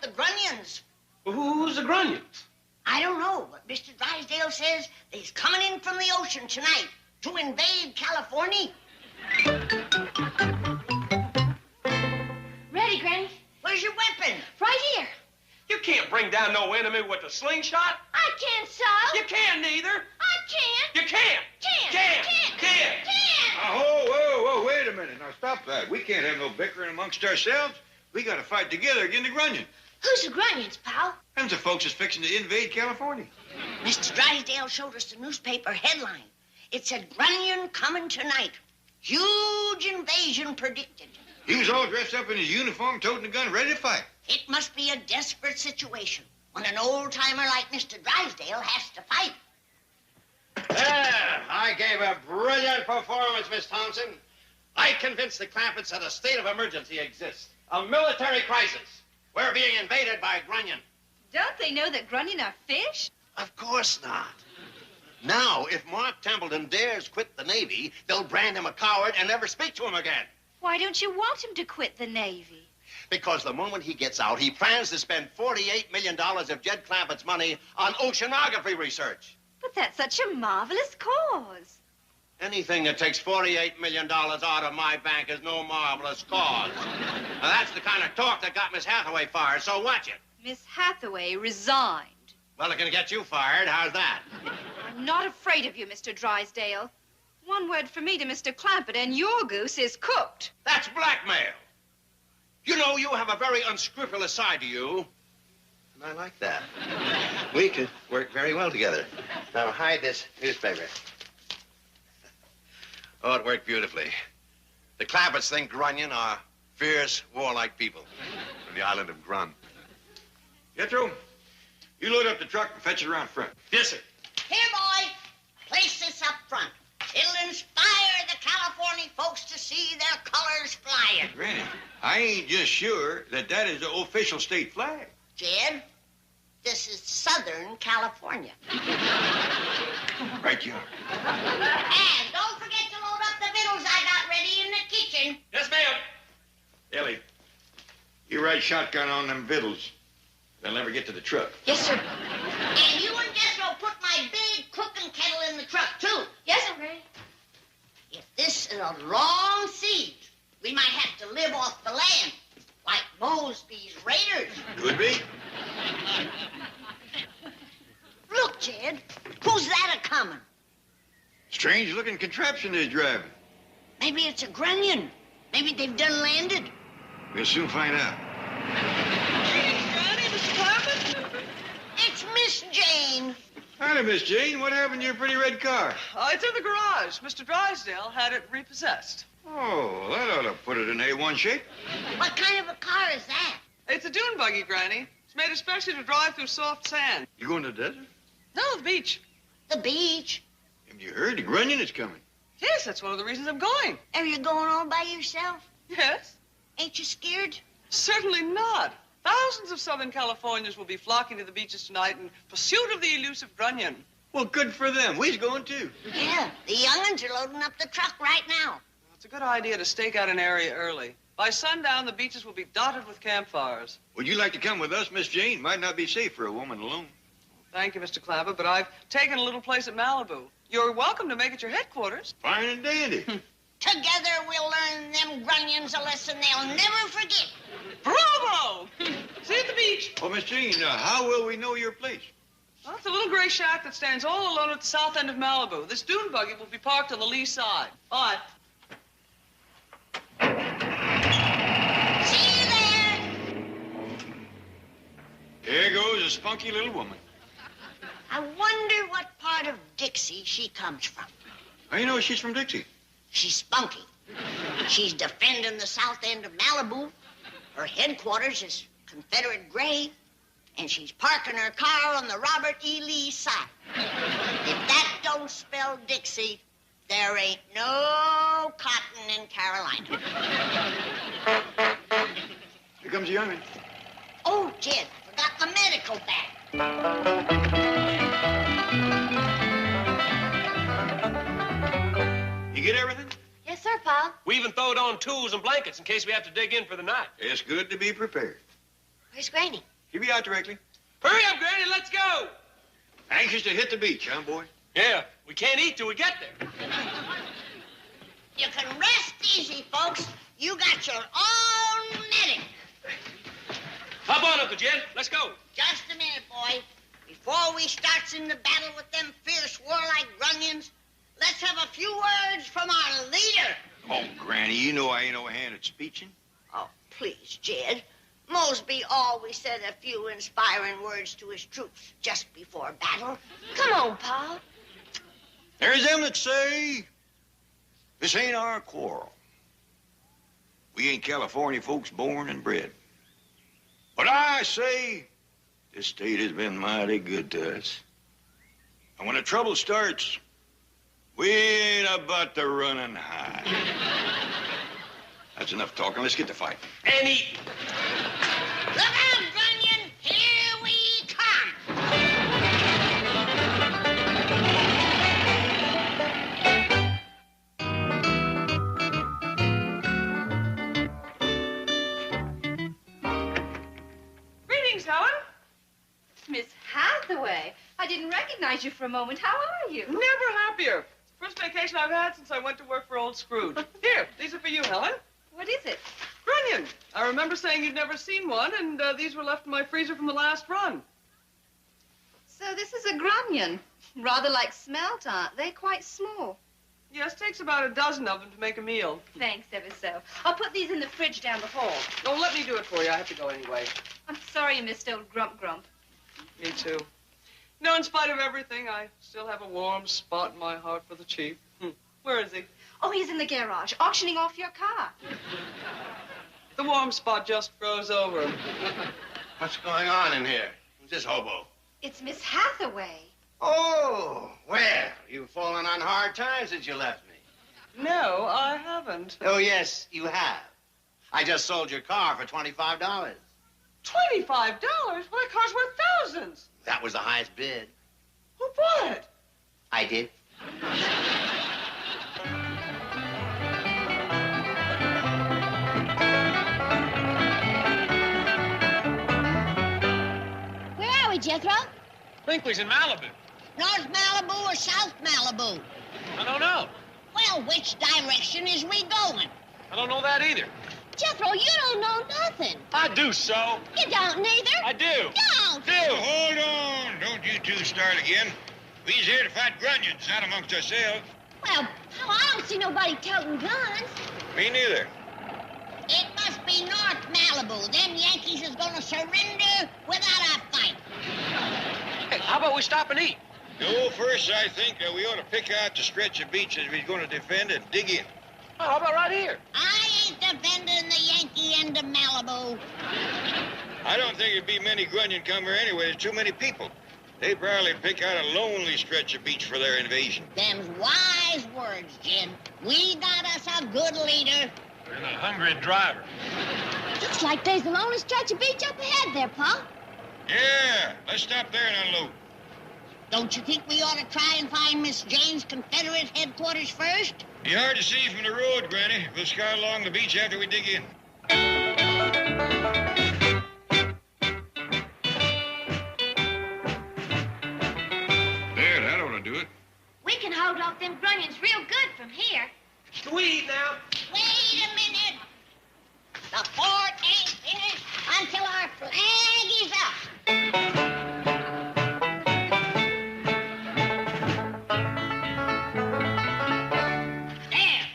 the Grunions. Well, who's the Grunions? I don't know, but Mr. Drysdale says they's coming in from the ocean tonight to invade California. Ready, Granny? Where's your weapon? Right here. You can't bring down no enemy with a slingshot. I can't, so. You can't neither. I can't. You can't. Can't. Whoa, wait a minute. Now, stop that. We can't have no bickering amongst ourselves. We got to fight together against the Grunion. Who's the Grunions, pal? Them's the folks that's fixing to invade California. Mr. Drysdale showed us the newspaper headline. It said, Grunion coming tonight. Huge invasion predicted. He was all dressed up in his uniform, toting a gun, ready to fight. It must be a desperate situation when an old-timer like Mr. Drysdale has to fight. There, I gave a brilliant performance, Miss Thompson. I convinced the Clampetts that a state of emergency exists. A military crisis. We're being invaded by Grunion. Don't they know that Grunion are fish? Of course not. Now, if Mark Templeton dares quit the Navy, they'll brand him a coward and never speak to him again. Why don't you want him to quit the Navy? Because the moment he gets out, he plans to spend $48 million of Jed Clampett's money on oceanography research. But that's such a marvelous cause. Anything that takes $48 million out of my bank is no marvelous cause. Now, that's the kind of talk that got Miss Hathaway fired, so watch it. Miss Hathaway resigned. Well, it can get you fired. How's that? I'm not afraid of you, Mr. Drysdale. One word from me to Mr. Clampett, and your goose is cooked. That's blackmail. You know, you have a very unscrupulous side to you. And I like that. We could work very well together. Now, hide this newspaper. Oh, it worked beautifully. The Clampetts think Grunion are fierce, warlike people from the island of Grun. Jethro, you load up the truck and fetch it around front. Yes, sir. Here, boy, place this up front. It'll inspire the California folks to see their colors flying. Granny, I ain't just sure that that is the official state flag. Jed, this is Southern California. Right, you are. And don't forget to load up the victuals I got ready in the kitchen. Yes, ma'am. Ellie, you ride shotgun on them victuals. They'll never get to the truck. Yes, sir. And you and Jethro put my big cooking kettle in the truck, too. Yes, sir, Granny. If this is a long siege, we might have to live off the land, like Mosby's Raiders. Could be. Look, Jed, who's that a-coming? Strange-looking contraption is driving. Maybe it's a Grunion. Maybe they've done landed. We'll soon find out. It's Miss Jane. Howdy, Miss Jane. What happened to your pretty red car? It's in the garage. Mr. Drysdale had it repossessed. Oh, that ought to put it in A1 shape. What kind of a car is that? It's a dune buggy, Granny. It's made especially to drive through soft sand. You going to the desert? No, the beach. The beach. Have you heard the Grunion is coming? Yes, that's one of the reasons I'm going. Are you going all by yourself? Yes? Ain't you scared? Certainly not. Thousands of Southern Californians will be flocking to the beaches tonight in pursuit of the elusive Grunion. Well, good for them. We's going, too. Yeah, the young'uns are loading up the truck right now. It's a good idea to stake out an area early. By sundown, the beaches will be dotted with campfires. Would you like to come with us, Miss Jane? Might not be safe for a woman alone. Thank you, Mr. Clampett, but I've taken a little place at Malibu. You're welcome to make it your headquarters. Fine and dandy. Together we'll learn them Grunions a lesson they'll never forget. Bravo! See you at the beach. Well, Miss Jane, how will we know your place? Well, it's a little gray shack that stands all alone at the south end of Malibu. This dune buggy will be parked on the lee side. Bye. See you there. There goes a spunky little woman. I wonder what part of Dixie she comes from. How you know she's from Dixie? She's spunky. She's defending the south end of Malibu. Her headquarters is Confederate Gray, and she's parking her car on the Robert E. Lee side. If that don't spell Dixie, there ain't no cotton in Carolina. Here comes the young'un. Oh, Jed, forgot my medical bag. You get everything? Yes, sir, Pa. We even throwed on tools and blankets in case we have to dig in for the night. It's good to be prepared. Where's Granny? He'll be out directly. Hurry up, Granny, let's go. Anxious to hit the beach, huh, boy? Yeah, we can't eat till we get there. You can rest easy, folks. You got your own medic. Hop on, Uncle Jed. Let's go. Just a minute, boy. Before we starts in the battle with them fierce warlike grunions, let's have a few words from our leader. Oh, Granny, you know I ain't no hand at speeching. Oh, please, Jed. Mosby always said a few inspiring words to his troops just before battle. Come on, Pa. There's them that say this ain't our quarrel. We ain't California folks born and bred. But I say this state has been mighty good to us. And when the trouble starts, we ain't about to run and hide. That's enough talking. Let's get to fighting. And eat. Look out, Grunion! Here we come! Greetings, Helen. Miss Hathaway, I didn't recognize you for a moment. How are you? Never happier. It's the first vacation I've had since I went to work for old Scrooge. Here, these are for you, Helen. What is it? Grunion. I remember saying you'd never seen one, and these were left in my freezer from the last run. So this is a grunion. Rather like smelt, aren't they? Quite small. Yes, takes about a dozen of them to make a meal. Thanks ever so. I'll put these in the fridge down the hall. Oh, let me do it for you. I have to go anyway. I'm sorry you missed old Grump Grump. Me too. No, in spite of everything, I still have a warm spot in my heart for the chief. Where is he? Oh, he's in the garage, auctioning off your car. The warm spot just froze over. What's going on in here? Who's this hobo? It's Miss Hathaway. Oh, well, you've fallen on hard times since you left me. No, I haven't. Oh, yes, you have. I just sold your car for $25. $25? Well, that car's worth thousands. That was the highest bid. Who bought it? I did. Where are we, Jethro? Brinkley's in Malibu. North Malibu or South Malibu? I don't know. Well, which direction is we going? I don't know that either. Jethro, you don't know nothing. I do so. You don't neither. I do. Don't. Hold on. Don't you two start again. We's here to fight grunions, not amongst ourselves. Well, I don't see nobody toting guns. Me neither. It must be North Malibu. Them Yankees is gonna surrender without a fight. Hey, how about we stop and eat? No, first I think that we ought to pick out the stretch of beaches we're going to defend and dig in. Oh, how about right here? I ain't defending the Yankee end of Malibu. I don't think it'd be many grunion come here anyway. There's too many people. They'd probably pick out a lonely stretch of beach for their invasion. Them's wise words, Jim. We got us a good leader. And a hungry driver. Looks like there's a lonely stretch of beach up ahead there, Pa. Yeah, let's stop there and unload. Don't you think we ought to try and find Miss Jane's Confederate headquarters first? Be hard to see from the road, Granny. We'll scout along the beach after we dig in. There, that ought to do it. We can hold off them grunions real good from here. Can we eat now? Wait a minute. The fort ain't finished until our flag is up. There.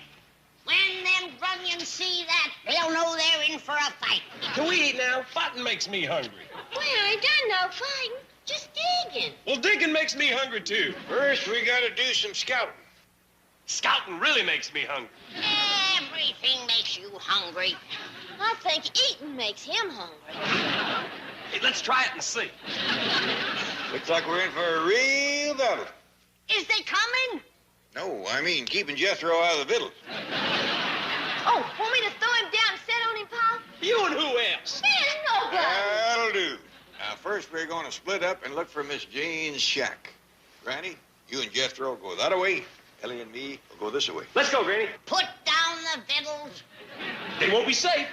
When them grunions see that, they'll know they're in for a fight. Can we eat now? Fighting makes me hungry. We ain't done no fighting, just digging. Well, digging makes me hungry, too. First, we gotta do some scouting. Scouting really makes me hungry. Everything makes you hungry. I think eating makes him hungry. Hey, let's try it and see. Looks like we're in for a real battle. Is they coming? No, I mean keeping Jethro out of the victuals. Oh, want me to throw him down and set on him, Pa? You and who else? There's nobody. That'll do. Now, first, we're going to split up and look for Miss Jane's shack. Granny, you and Jethro go that way. Ellie and me will go this way. Let's go, Granny. Put down the victuals. They won't be safe.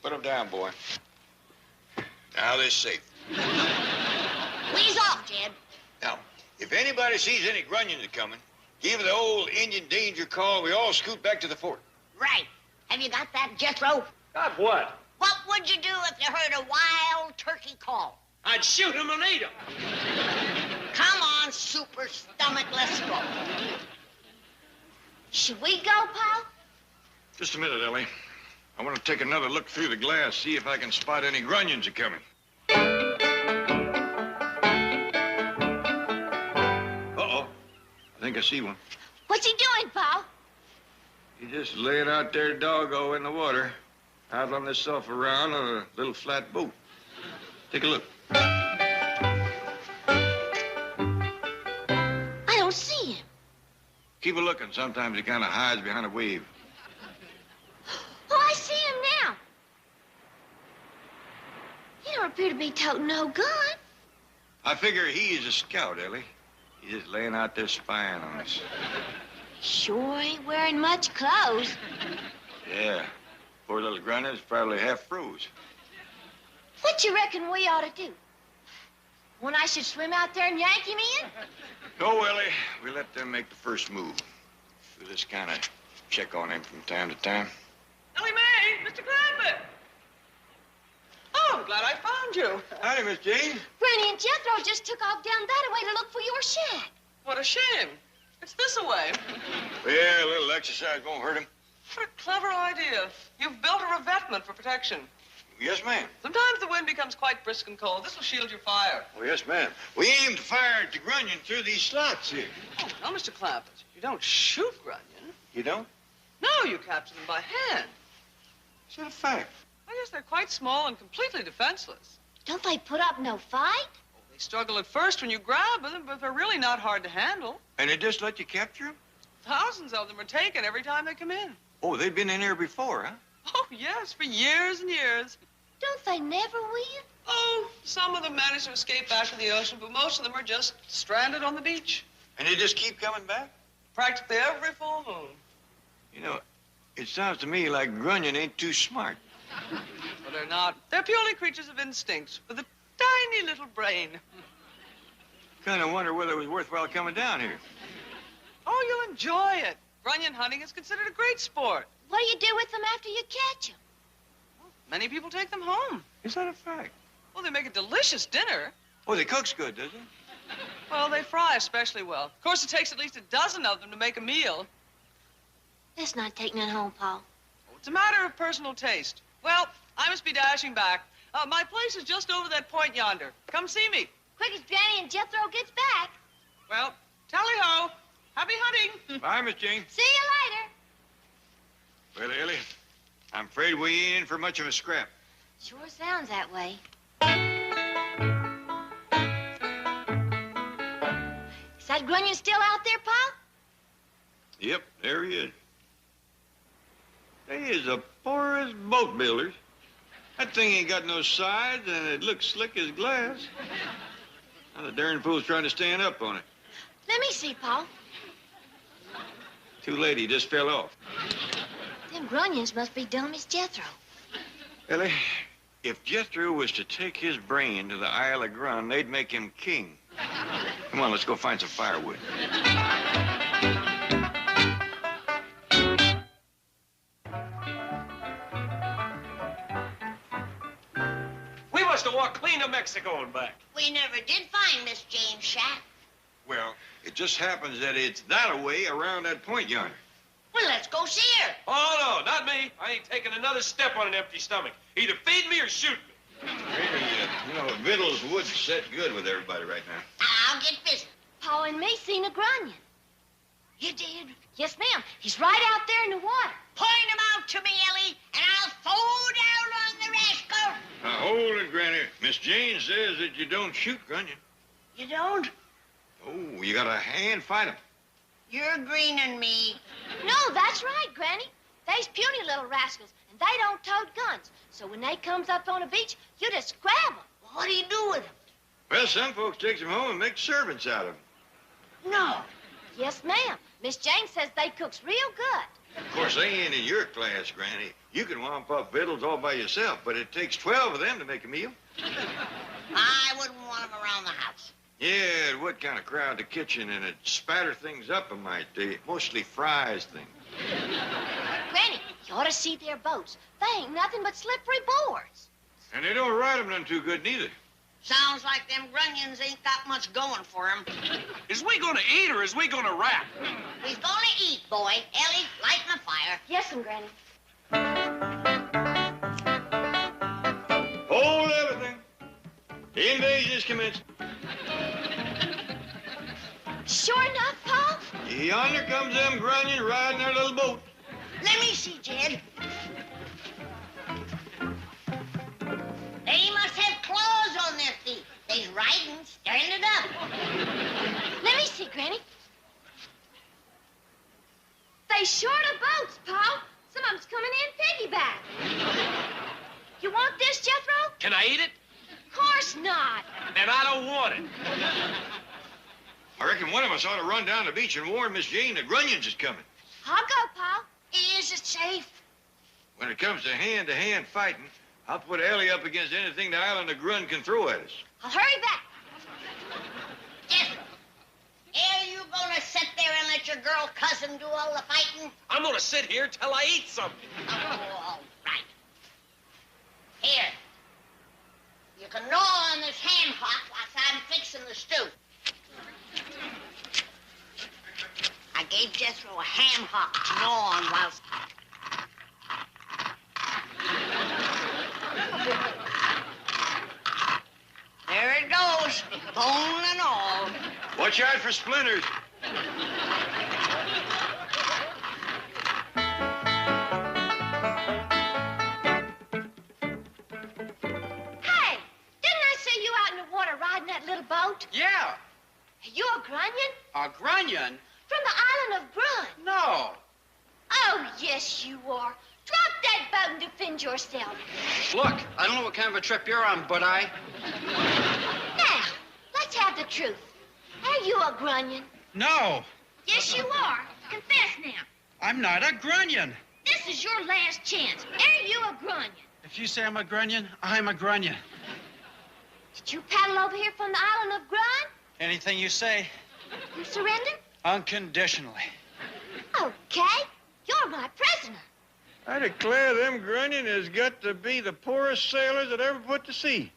Put them down, boy. Now, this safe. Wheeze off, Jed. Now, if anybody sees any grunions coming, give the old Indian danger call. We all scoot back to the fort. Right. Have you got that, Jethro? Got what? What would you do if you heard a wild turkey call? I'd shoot him and eat him. Come on, super stomach, let's go. Should we go, Pa? Just a minute, Ellie. I want to take another look through the glass, see if I can spot any grunions coming. Uh-oh. I think I see one. What's he doing, Pa? He just laying out there doggo in the water, idling himself around on a little flat boat. Take a look. I don't see him. Keep a looking. Sometimes he kind of hides behind a wave. Oh, I see him now. He don't appear to be toting no gun. I figure he is a scout, Ellie. He's just laying out there spying on us. Sure ain't wearing much clothes. Yeah. Poor little grunter's probably half froze. What you reckon we ought to do? When I should swim out there and yank him in? No, Ellie. We let them make the first move. We'll just kind of check on him from time to time. Ellie Mae, Mr. Clampett. Oh, I'm glad I found you. Howdy, Miss Jane. Granny and Jethro just took off down that way to look for your shack. What a shame. It's this away. Yeah, a little exercise won't hurt him. What a clever idea. You've built a revetment for protection. Yes, ma'am. Sometimes the wind becomes quite brisk and cold. This will shield your fire. Oh, yes, ma'am. We aim to fire at the grunion through these slots here. Oh, now, Mr. Clampett, you don't shoot grunion. You don't? No, you capture them by hand. Is that a fact? I guess they're quite small and completely defenseless. Don't they put up no fight? Oh, they struggle at first when you grab them, but they're really not hard to handle. And they just let you capture them? Thousands of them are taken every time they come in. Oh, they've been in here before, huh? Oh, yes, for years and years. Don't they never win? Oh, some of them manage to escape back to the ocean, but most of them are just stranded on the beach. And they just keep coming back? Practically every full moon. You know, it sounds to me like grunion ain't too smart. But they're not. They're purely creatures of instinct with a tiny little brain. Kind of wonder whether it was worthwhile coming down here. Oh, you'll enjoy it. Grunion hunting is considered a great sport. What do you do with them after you catch them? Many people take them home. Is that a fact? Well, they make a delicious dinner. Oh, they cooks good, does it? Well, they fry especially well. Of course, it takes at least a dozen of them to make a meal. Let's not take none home, Pa. Oh, it's a matter of personal taste. Well, I must be dashing back. My place is just over that point yonder. Come see me. Quick as Granny and Jethro gets back. Well, tally-ho. Happy hunting. Bye, Miss Jane. See you later. Well, Ellie, I'm afraid we ain't in for much of a scrap. Sure sounds that way. Is that grunion still out there, Pa? Yep, there he is. They is the poorest boat builders. That thing ain't got no sides, and it looks slick as glass. Now the darn fool's trying to stand up on it. Let me see, Pa. Too late, he just fell off. Them grunions must be dumb as Jethro. Ellie, if Jethro was to take his brain to the Isle of Grun, they'd make him king. Come on, let's go find some firewood. We must have walked clean to Mexico and back. We never did find Miss Jane's shack. Well, it just happens that it's that-a-way around that point yonder. Well, let's go see her. Oh, no, not me. I ain't taking another step on an empty stomach. Either feed me or shoot me. Really, victuals would set good with everybody right now. I'll get busy. Pa and me seen a grunion. You did? Yes, ma'am. He's right out there in the water. Point him out to me, Ellie, and I'll throw down on the rascal. Now, hold it, Granny. Miss Jane says that you don't shoot grunion. You don't? Oh, you got a hand fight 'em. You're greening me. No, that's right, Granny. They's puny little rascals, and they don't tote guns. So when they comes up on the beach, you just grab them. What do you do with them? Well, some folks takes them home and make servants out of them. No. Yes, ma'am. Miss Jane says they cooks real good. Of course, they ain't in your class, Granny. You can womp up victuals all by yourself, but it takes 12 of them to make a meal. I wouldn't want him around the house. Yeah, it would kind of crowd the kitchen, and it'd spatter things up, it might. They mostly fries things. Granny, you ought to see their boats. They ain't nothing but slippery boards. And they don't ride them none too good, neither. Sounds like them grunions ain't got much going for them. Is we gonna eat or is we gonna rap? We's gonna eat, boy. Ellie, light my fire. Yes'm, Granny. Hold everything. The invasion is commencing. Sure enough, Pa? Yonder comes them grunions riding their little boat. Let me see, Jed. They must have claws on their feet. They's riding, stirring it up. Let me see, Granny. They short of boats, Pa. Some of them's coming in piggyback. You want this, Jethro? Can I eat it? Of course not. Then I don't want it. I reckon one of us ought to run down the beach and warn Miss Jane the grunions is coming. I'll go, Pa. Is it safe? When it comes to hand fighting, I'll put Ellie up against anything the island of Grun can throw at us. I'll hurry back. Jethro, are you gonna sit there and let your girl cousin do all the fighting? I'm gonna sit here till I eat something. Oh, all right. Here. You can gnaw on this ham hock while I'm fixing the stew. I gave Jethro a ham hock to gnaw on whilst... There it goes, bone and all. Watch out for splinters. Hey, didn't I see you out in the water riding that little boat? Yeah, Are you a grunion? a grunion? From the island of Grun. No. Oh, yes, you are. Drop that boat and defend yourself. Look, I don't know what kind of a trip you're on, but I... Now, let's have the truth. Are you a grunion? No, Yes, you are. Confess now. I'm not a grunion. This is your last chance. Are you a grunion? If you say I'm a grunion, I'm a grunion. Did you paddle over here from the island of Grun? Anything you say, You surrender? unconditionally. Okay. You're my prisoner. I declare them grunion has got to be the poorest sailors that ever put to sea.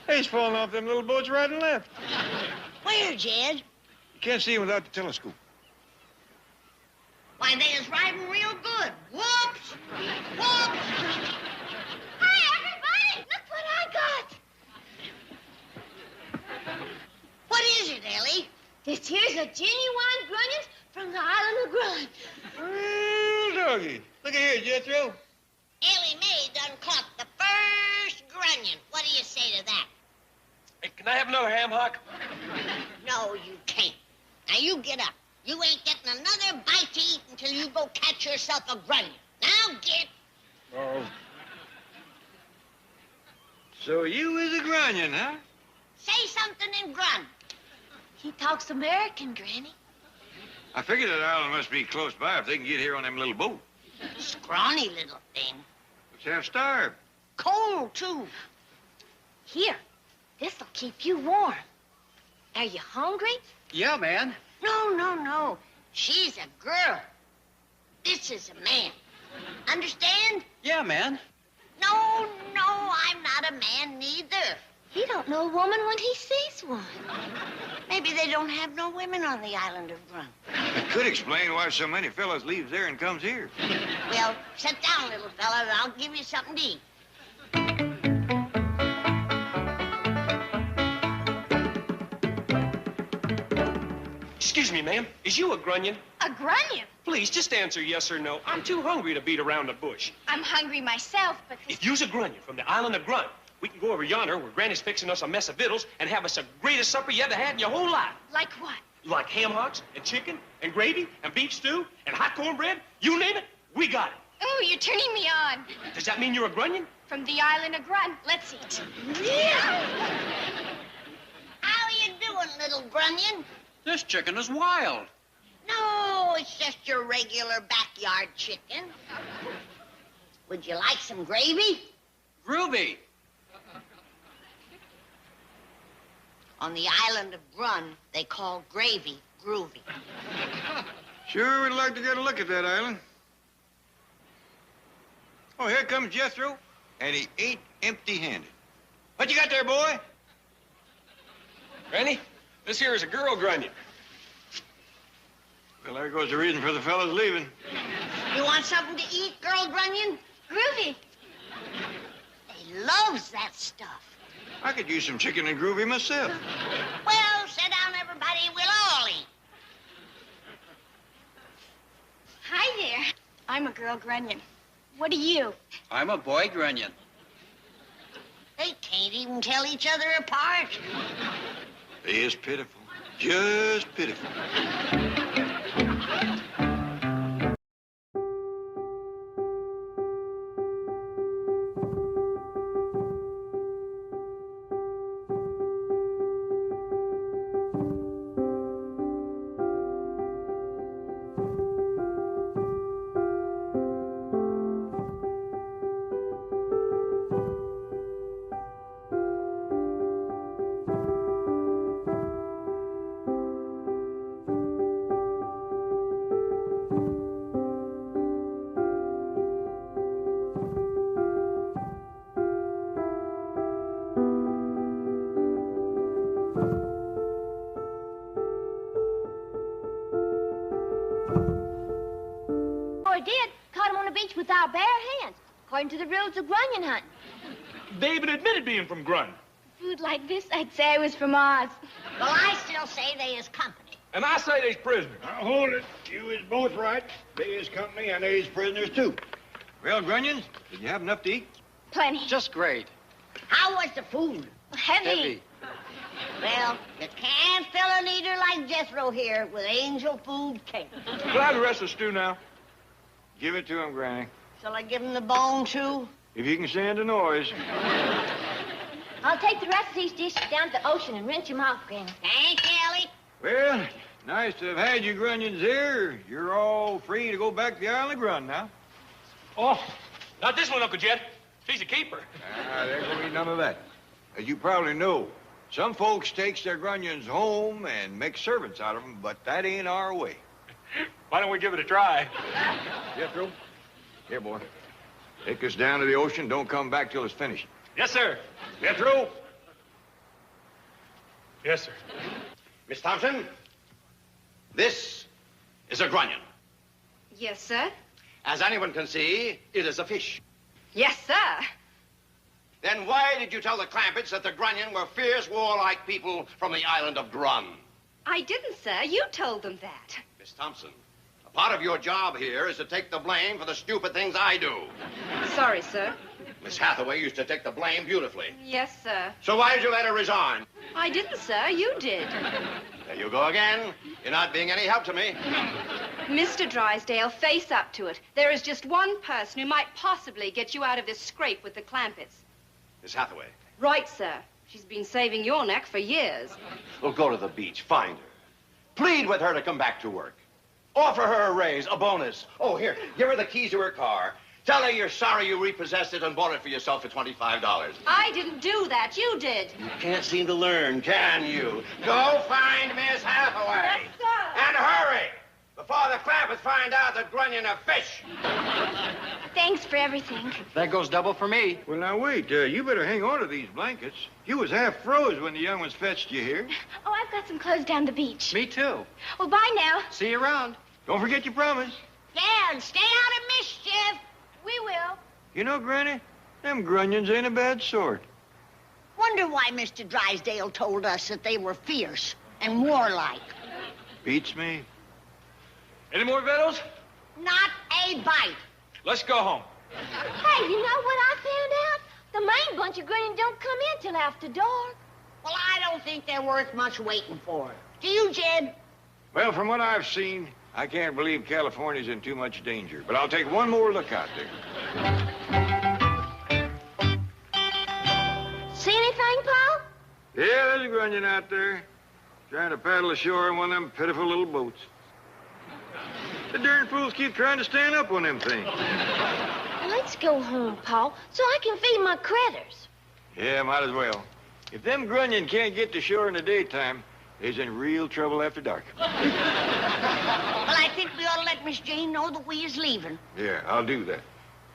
They's falling off them little boats right and left. Where, Jed? You can't see them without the telescope. Why, they is riding real good. Whoops! Whoops! Hey, everybody, look what I got. What is it, Ellie? This here's a genuine grunion from the island of Grun. Well, doggy. Look at here, Jethro. Ellie Mae done caught the first grunion. What do you say to that? Hey, can I have another ham hock? No, you can't. Now, you get up. You ain't getting another bite to eat until you go catch yourself a grunion. Now, get... Oh. So you is a grunion, huh? Say something in Grun. He talks American, Granny. I figured that island must be close by if they can get here on them little boat. Scrawny little thing. Looks half starved. Cold, too. Here, this'll keep you warm. Are you hungry? Yeah, man. No. She's a girl. This is a man. Understand? Yeah, man. No, I'm not a man neither. He don't know a woman when he sees one. Maybe they don't have no women on the island of Grun. It could explain why so many fellas leaves there and comes here. Well, sit down, little fella, and I'll give you something to eat. Excuse me, ma'am. Is you a grunion? A grunion? Please, just answer yes or no. I'm too hungry to beat around the bush. I'm hungry myself, but this... If you's a grunion from the island of Grun, we can go over yonder where Granny's fixing us a mess of victuals and have us the greatest supper you ever had in your whole life. Like what? Like ham hocks and chicken and gravy and beef stew and hot cornbread. You name it, we got it. Oh, you're turning me on. Does that mean you're a grunion? From the island of Grun. Let's eat. How you doing, little grunion? This chicken is wild. No, it's just your regular backyard chicken. Would you like some gravy? Groovy. On the island of Grun, they call gravy groovy. Sure would like to get a look at that island. Oh, here comes Jethro, and he ain't empty-handed. What you got there, boy? Granny, this here is a girl grunion. Well, there goes the reason for the fellas leaving. You want something to eat, girl grunion? Groovy. They loves that stuff. I could use some chicken and groovy myself. Well, sit down, everybody. We'll all eat. Hi there. I'm a girl grunion. What are you? I'm a boy grunion. They can't even tell each other apart. They is pitiful. Just pitiful. Did caught him on the beach with our bare hands, according to the rules of grunion hunting. They even admitted being from Grun. Food like this, I'd say I was from Oz. Well, I still say they is company. And I say they's prisoners. Now, hold it. You is both right. They is company and they is prisoners, too. Well, Grunions, did you have enough to eat? Plenty. Just great. How was the food? Heavy. Well, you can't fill an eater like Jethro here with angel food cake. We'll have the rest of the stew now. Give it to him, Granny. Shall I give him the bone, too? If you can stand the noise. I'll take the rest of these dishes down to the ocean and rinse them off, Granny. Thank you, Ellie. Well, nice to have had you Grunions here. You're all free to go back to the Island of Grun now. Oh, not this one, Uncle Jed. She's a keeper. There's gonna be none of that. As you probably know, some folks takes their Grunions home and make servants out of them, but that ain't our way. Why don't we give it a try? Jethro, here, boy. Take this down to the ocean. Don't come back till it's finished. Yes, sir. Jethro! Yes, sir. Miss Thompson, this is a grunion. Yes, sir. As anyone can see, it is a fish. Yes, sir. Then why did you tell the Clampetts that the grunion were fierce, warlike people from the island of Grun? I didn't, sir. You told them that. Miss Thompson, a part of your job here is to take the blame for the stupid things I do. Sorry, sir. Miss Hathaway used to take the blame beautifully. Yes, sir. So why did you let her resign? I didn't, sir. You did. There you go again. You're not being any help to me. Mr. Drysdale, face up to it. There is just one person who might possibly get you out of this scrape with the Clampetts. Miss Hathaway. Right, sir. She's been saving your neck for years. Well, go to the beach, find her. Plead with her to come back to work. Offer her a raise, a bonus. Oh, here, give her the keys to her car. Tell her you're sorry you repossessed it and bought it for yourself for $25. I didn't do that. You did. You can't seem to learn, can you? Go find Miss Hathaway. Yes, sir. And hurry, before the Clampetts find out that grunion are fish. Thanks for everything. That goes double for me. Well, now, wait. You better hang on to these blankets. You was half froze when the young ones fetched you here. Oh, I've got some clothes down the beach. Me too. Well, bye now. See you around. Don't forget your promise. Yeah, and stay out of mischief. We will. You know, Granny, them grunions ain't a bad sort. Wonder why Mr. Drysdale told us that they were fierce and warlike. Beats me. Any more victuals? Not a bite. Let's go home. Hey, you know what I found out? The main bunch of grunions don't come in till after dark. Well, I don't think they're worth much waiting for. Do you, Jed? Well, from what I've seen, I can't believe California's in too much danger. But I'll take one more look out there. See anything, Paul? Yeah, there's a grunion out there, trying to paddle ashore in one of them pitiful little boats. The darn fools keep trying to stand up on them things. Well, let's go home, Pa, so I can feed my critters. Yeah, might as well. If them grunion can't get to shore in the daytime, they's in real trouble after dark. Well, I think we ought to let Miss Jane know that we is leaving. Yeah, I'll do that.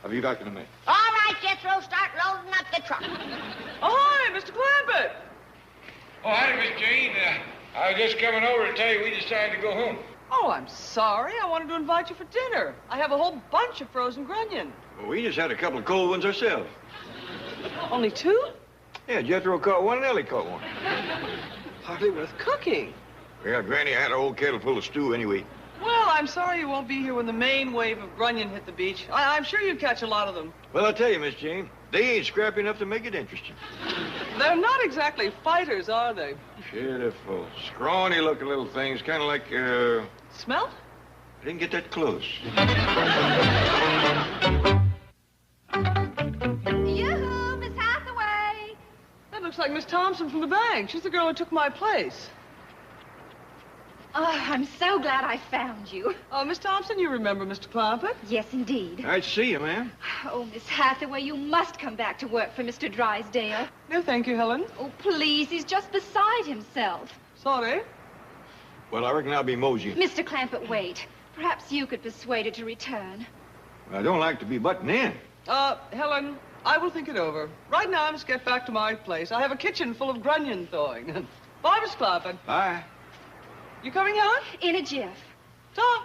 I'll be back in a minute. All right, Jethro, start loading up the truck. Oh, hi, Mr. Clampett. Oh, hi, Miss Jane. I was just coming over to tell you we decided to go home. Oh, I'm sorry. I wanted to invite you for dinner. I have a whole bunch of frozen grunion. Well, we just had a couple of cold ones ourselves. Only 2? Yeah, Jethro caught one and Ellie caught one. Hardly worth cooking. Well, Granny had a whole kettle full of stew anyway. Well, I'm sorry you won't be here when the main wave of grunion hit the beach. I'm sure you'd catch a lot of them. Well, I'll tell you, Miss Jane, they ain't scrappy enough to make it interesting. They're not exactly fighters, are they? Pitiful, scrawny-looking little things, kind of like, Smelt? I didn't get that close. Yoo-hoo, Miss Hathaway. That looks like Miss Thompson from the bank. She's the girl who took my place. Oh, I'm so glad I found you. Oh, Miss Thompson, you remember Mr. Clampett? Yes, indeed. I'd see you, ma'am. Oh, Miss Hathaway, you must come back to work for Mr. Drysdale. No, thank you, Helen. Oh, please, he's just beside himself. Sorry. Well, I reckon I'll be moseying. Mr. Clampett, wait. Perhaps you could persuade her to return. I don't like to be butting in. Helen, I will think it over. Right now, I must get back to my place. I have a kitchen full of grunion thawing. Bye, Miss Clampett. Bye. You coming, Helen? In a jiff. Talk.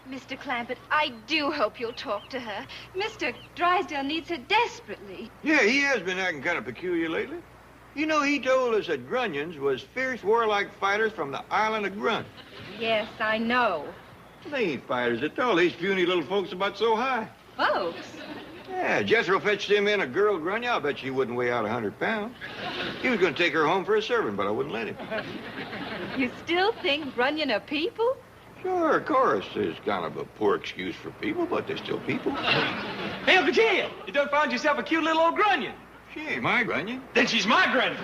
Mr. Clampett, I do hope you'll talk to her. Mr. Drysdale needs her desperately. Yeah, he has been acting kind of peculiar lately. You know, he told us that grunions was fierce, warlike fighters from the island of Grunt. Yes, I know. They ain't fighters at all. These puny little folks about so high. Folks? Yeah, Jethro fetched him in a girl grunya. I'll bet she wouldn't weigh out 100 pounds. He was going to take her home for a servant, but I wouldn't let him. You still think grunion are people? Sure, of course. There's kind of a poor excuse for people, but they're still people. Hey, Uncle Jed, you done found yourself a cute little old grunion. She ain't my grunion. Then she's my grunion.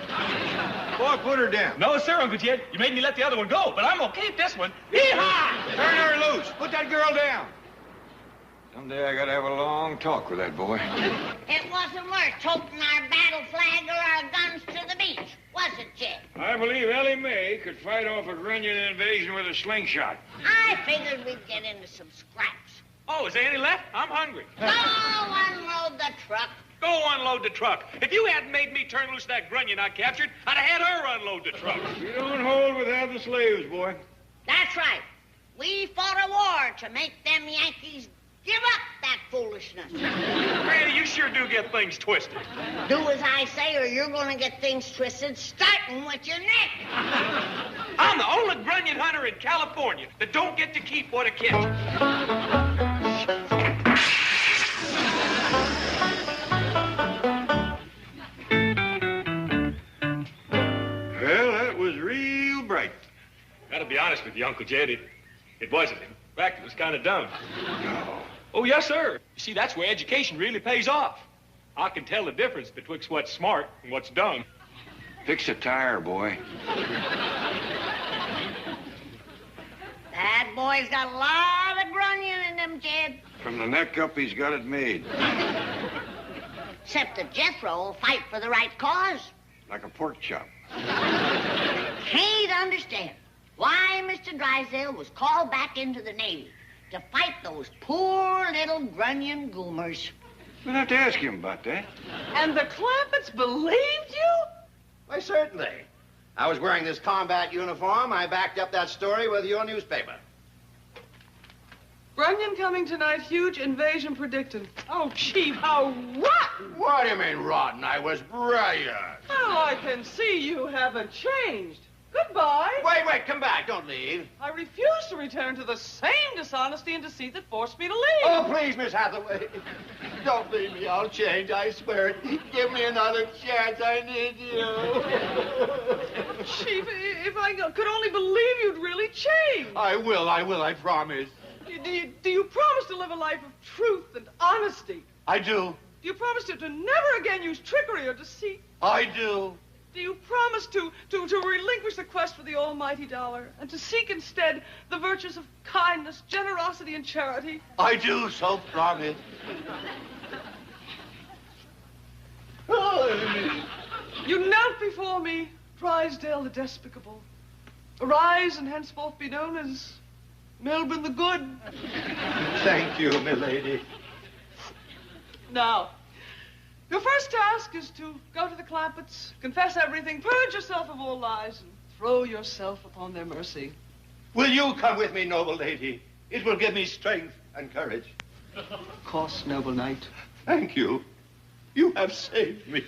Boy, put her down. No, sir, Uncle Jed. You made me let the other one go, but I'm gonna keep this one. Yee-haw! Turn her loose. Put that girl down. Someday I gotta have a long talk with that boy. It wasn't worth toting our battle flag or our guns to the beach, was it, Jed? I believe Ellie Mae could fight off a grunion invasion with a slingshot. I figured we'd get into some scraps. Oh, is there any left? I'm hungry. Go unload the truck. Go unload the truck. If you hadn't made me turn loose that grunion I captured, I'd have had her unload the truck. You don't hold with half the slaves, boy. That's right. We fought a war to make them Yankees give up that foolishness. Granny, you sure do get things twisted. Do as I say or you're going to get things twisted, starting with your neck. I'm the only grunion hunter in California that don't get to keep what I catch. Well, that was real bright. Gotta be honest with you, Uncle Jed, it wasn't. In fact, it was kind of dumb. Oh, yes, sir. You see, that's where education really pays off. I can tell the difference betwixt what's smart and what's dumb. Fix a tire, boy. That boy's got a lot of grunion in him, Jed. From the neck up, he's got it made. Except that Jethro will fight for the right cause. Like a pork chop. Can't understand why Mr. Drysdale was called back into the Navy to fight those poor little grunion goomers. We'll have to ask him about that. And the Clampetts believed you? Why, certainly. I was wearing this combat uniform. I backed up that story with your newspaper. Grunion coming tonight, huge invasion predicted. Oh, Chief, how rotten! What do you mean, rotten? I was brilliant. Well, I can see you haven't changed. Goodbye. Wait, come back. Don't leave. I refuse to return to the same dishonesty and deceit that forced me to leave. Oh, please, Miss Hathaway. Don't leave me. I'll change, I swear it. Give me another chance. I need you. Chief, if I could only believe you'd really change. I will, I promise. Do you promise to live a life of truth and honesty? I do. Do you promise to never again use trickery or deceit? I do. Do you promise to relinquish the quest for the almighty dollar and to seek instead the virtues of kindness, generosity, and charity? I do so promise. You knelt before me, Drysdale the Despicable. Arise and henceforth be known as Melbourne the Good. Thank you, milady. Now, your first task is to go to the Clampetts, confess everything, purge yourself of all lies, and throw yourself upon their mercy. Will you come with me, noble lady? It will give me strength and courage. Of course, noble knight. Thank you. You have saved me.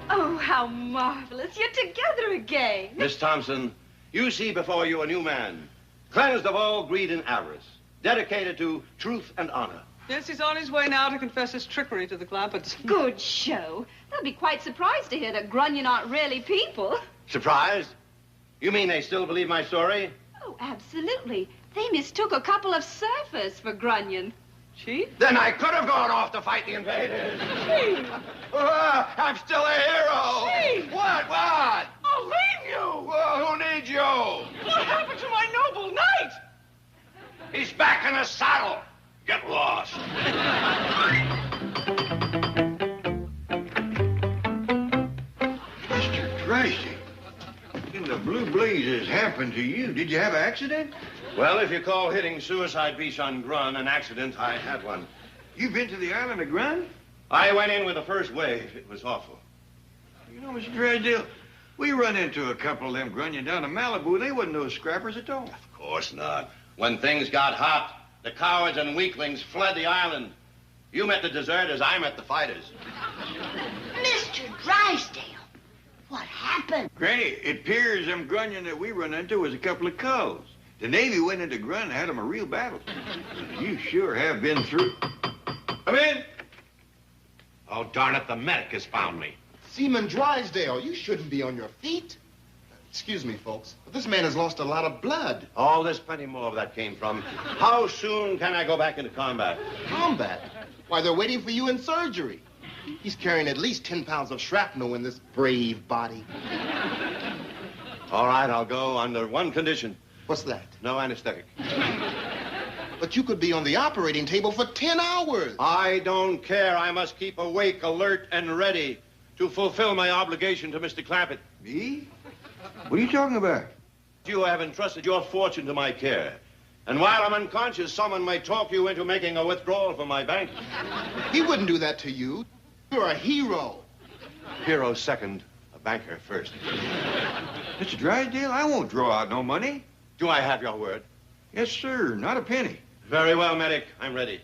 Oh, how marvelous. You're together again. Miss Thompson, you see before you a new man, cleansed of all greed and avarice, dedicated to truth and honor. Yes, he's on his way now to confess his trickery to the Clampetts. Good show. They'll be quite surprised to hear that Grunion aren't really people. Surprised? You mean they still believe my story? Oh, absolutely. They mistook a couple of surfers for Grunion. Chief? Then I could have gone off to fight the invaders. Chief! I'm still a hero. Chief! What? I'll leave you! Who needs you? What happened to my noble knight? He's back in the saddle. Get lost. Mr. Tracy, in the blue blazes happened to you. Did you have an accident? Well, if you call hitting Suicide Beach on Grun an accident, I had one. You been to the island of Grun? I went in with the first wave. It was awful. You know, Mr. Drysdale, we run into a couple of them Grunion down in Malibu. They wasn't no scrappers at all. Of course not. When things got hot, the cowards and weaklings fled the island. You met the deserters, I met the fighters. Mr. Drysdale, what happened? Granny, it appears them Grunion that we run into was a couple of culls. The Navy went into Grun and had them a real battle. You sure have been through. Come in. Oh, darn it, the medic has found me. Seaman Drysdale, you shouldn't be on your feet. Excuse me, folks, but this man has lost a lot of blood. Oh, there's plenty more of that came from. How soon can I go back into combat? Combat? Why, they're waiting for you in surgery. He's carrying at least 10 pounds of shrapnel in this brave body. All right, I'll go under one condition. What's that? No anesthetic. But you could be on the operating table for 10 hours. I don't care. I must keep awake, alert, and ready to fulfill my obligation to Mr. Clampett. Me? What are you talking about? You have entrusted your fortune to my care. And while I'm unconscious, someone might talk you into making a withdrawal from my bank. He wouldn't do that to you. You're a hero. Hero second, a banker first. Mr. Drysdale, I won't draw out no money. Do I have your word? Yes, sir. Not a penny. Very well, medic. I'm ready.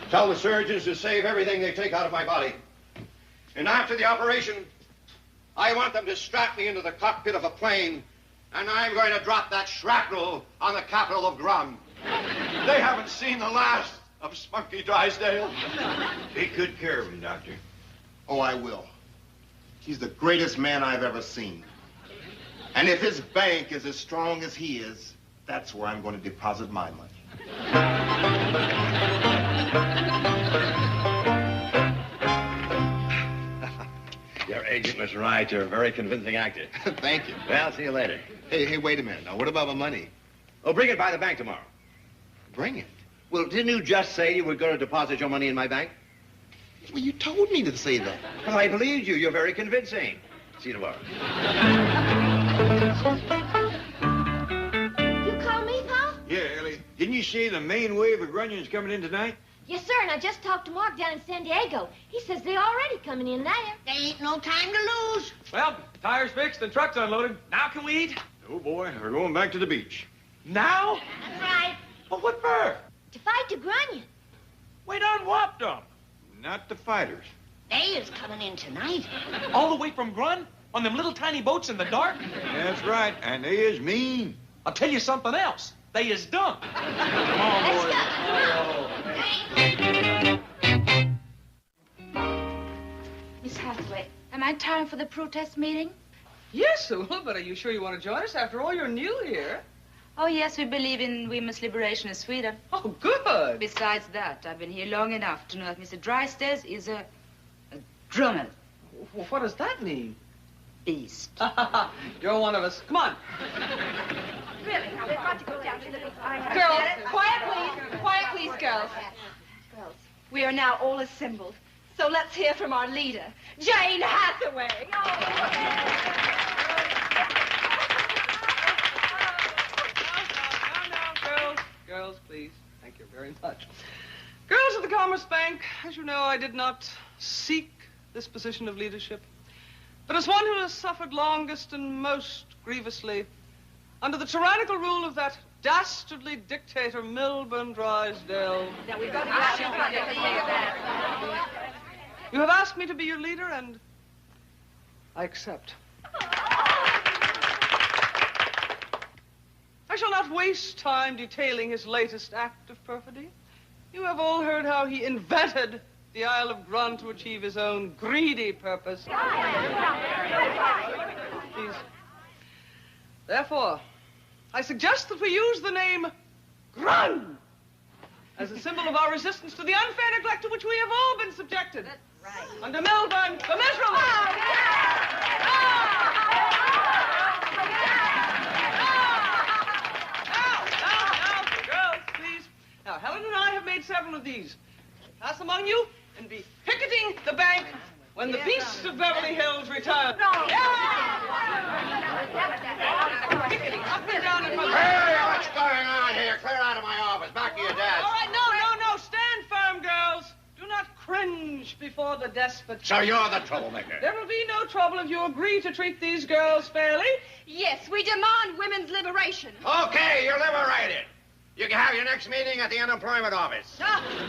Tell the surgeons to save everything they take out of my body. And after the operation, I want them to strap me into the cockpit of a plane, and I'm going to drop that shrapnel on the capital of Grum. They haven't seen the last of Spunky Drysdale. Take good care of him, Doctor. Oh, I will. He's the greatest man I've ever seen. And if his bank is as strong as he is, that's where I'm going to deposit my money. Your agent was right. You're a very convincing actor. Thank you. Well, see you later. Hey, wait a minute. Now, what about my money? Oh, bring it by the bank tomorrow. Bring it. Well, didn't you just say you were going to deposit your money in my bank? Well, you told me to say that. Well, I believed you. You're very convincing. See you tomorrow. You call me, Pa? Yeah, Ellie. Didn't you say the main wave of Grunion's coming in tonight? Yes, sir, and I just talked to Mark down in San Diego. He says they're already coming in there. There ain't no time to lose. Well, tires fixed and trucks unloaded. Now can we eat? Oh, boy. We're going back to the beach. Now? That's right. Well, what for? To fight the Grunion. We done whopped them. Not the fighters. They is coming in tonight. All the way from Grun? On them little tiny boats in the dark? That's right. And they is mean. I'll tell you something else. They is dumb. Come on, Let's boys. go. Miss Hathaway, am I timed for the protest meeting? Yes, well, but are you sure you want to join us? After all, you're new here. Oh, yes, we believe in women's liberation in Sweden. Oh, good. Besides that, I've been here long enough to know that Mr. Drysdale is a drummel. Well, what does that mean? Beast. You're one of us. Come on. Really, now we've got to go down to the... Girls, quiet, please. Quiet, please, girls. Girls, We are now all assembled. So let's hear from our leader, Jane Hathaway. Girls, please. Thank you very much. Girls of the Commerce Bank, as you know, I did not seek this position of leadership. But as one who has suffered longest and most grievously under the tyrannical rule of that dastardly dictator, Milburn Drysdale. Now, we've got to get You have asked me to be your leader, and I accept. I shall not waste time detailing his latest act of perfidy. You have all heard how he invented the Isle of Grun to achieve his own greedy purpose. Please. Therefore, I suggest that we use the name Grun as a symbol of our resistance to the unfair neglect to which we have all been subjected. That's right. Under Milburn, the miserable. Now, Helen and I have made several of these. Pass among you and be picketing the bank when the beasts of Beverly Hills return. No. Picketing up and down in front of Hey, what's going on here? Clear out of my office. Back to your desk. All right, no. Stand firm, girls. Do not cringe before the despot. So you're the troublemaker. There will be no trouble if you agree to treat these girls fairly. Yes, we demand women's liberation. Okay, you're liberated. You can have your next meeting at the unemployment office.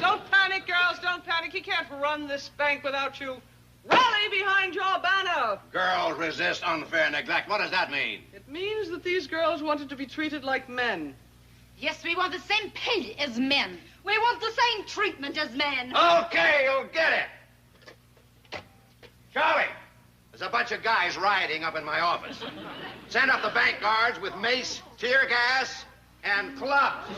Don't panic, girls. Don't panic. He can't run this bank without you. Rally behind your banner. Girls resist unfair neglect. What does that mean? It means that these girls wanted to be treated like men. Yes, we want the same pay as men. We want the same treatment as men. Okay, you'll get it. Charlie, there's a bunch of guys rioting up in my office. Send up the bank guards with mace, tear gas, and clubs.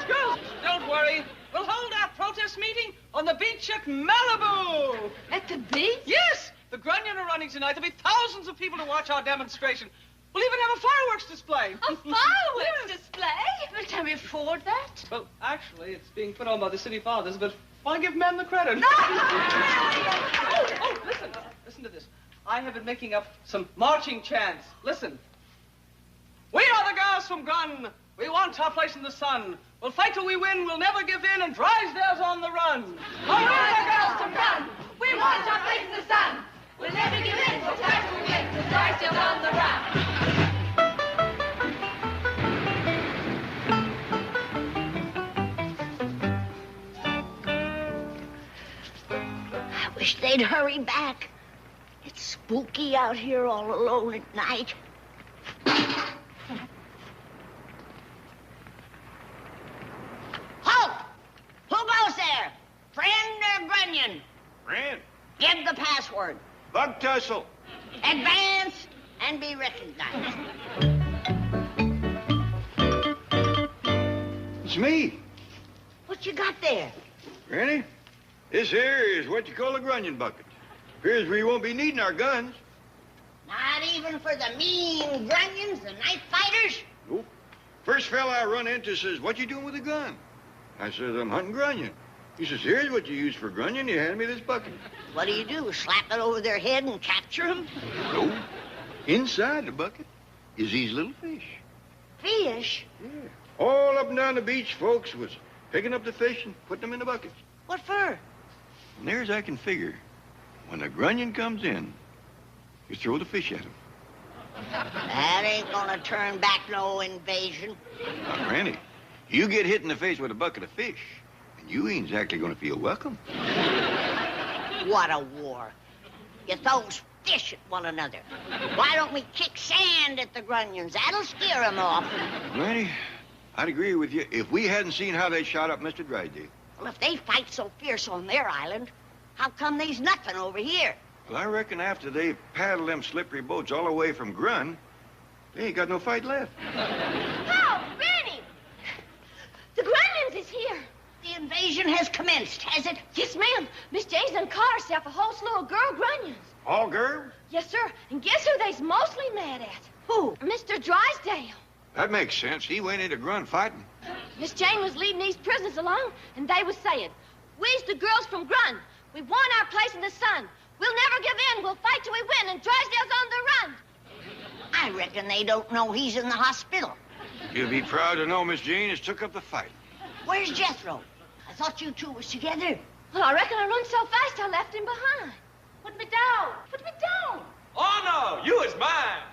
Girls, don't worry. We'll hold our protest meeting on the beach at Malibu. At the beach? Yes, the Grunion are running tonight. There'll be thousands of people to watch our demonstration. We'll even have a fireworks display. A fireworks display? Well, can we afford that? Well, actually, it's being put on by the city fathers, but why give men the credit? No! Listen to this. I have been making up some marching chants. Listen. We are the girls from Gun. We want our place in the sun. We'll fight till we win. We'll never give in. And Drysdale's on the run. We are the girls from Gun. We want our place in the sun. We'll never give in. We'll fight till we win. And Drysdale's on the run. I wish they'd hurry back. It's spooky out here all alone at night. Halt! Who goes there? Friend or Grunion? Friend. Give the password. Bug tussle. Advance and be recognized. It's me. What you got there? Granny, this here is what you call a grunion bucket. Appears we won't be needing our guns. Not even for the mean Grunions, the night fighters? Nope. First fella I run into says, what you doing with a gun? I says, I'm hunting grunion. He says, here's what you use for grunion. You hand me this bucket. What do? Slap it over their head and capture them? No. Inside the bucket is these little fish. Fish? Yeah. All up and down the beach, folks was picking up the fish and putting them in the buckets. What for? And there's I can figure. When a grunion comes in, you throw the fish at him. That ain't gonna turn back no invasion. Now, Granny, you get hit in the face with a bucket of fish, and you ain't exactly gonna feel welcome. What a war. You throw fish at one another. Why don't we kick sand at the Grunions? That'll scare them off. Granny, I'd agree with you if we hadn't seen how they shot up Mr. Drysdale. Well, if they fight so fierce on their island, how come there's nothing over here? Well, I reckon after they paddle them slippery boats all the way from Grun, they ain't got no fight left. Oh, Granny! The Grunions is here. The invasion has commenced, has it? Yes, ma'am. Miss Jane's done caught herself a whole slew of girl Grunions. All girls? Yes, sir. And guess who they's mostly mad at? Who? Mr. Drysdale. That makes sense. He went into Grun fighting. Miss Jane was leading these prisoners along, and they was saying, "We's the girls from Grun. We won our place in the sun. We'll never give in. We'll fight till we win, and Drysdale's on the run." I reckon they don't know he's in the hospital. You'll be proud to know Miss Jane has took up the fight. Where's Jethro? I thought you two was together. Well, I reckon I run so fast I left him behind. Put me down. Put me down. Oh, no, you is mine.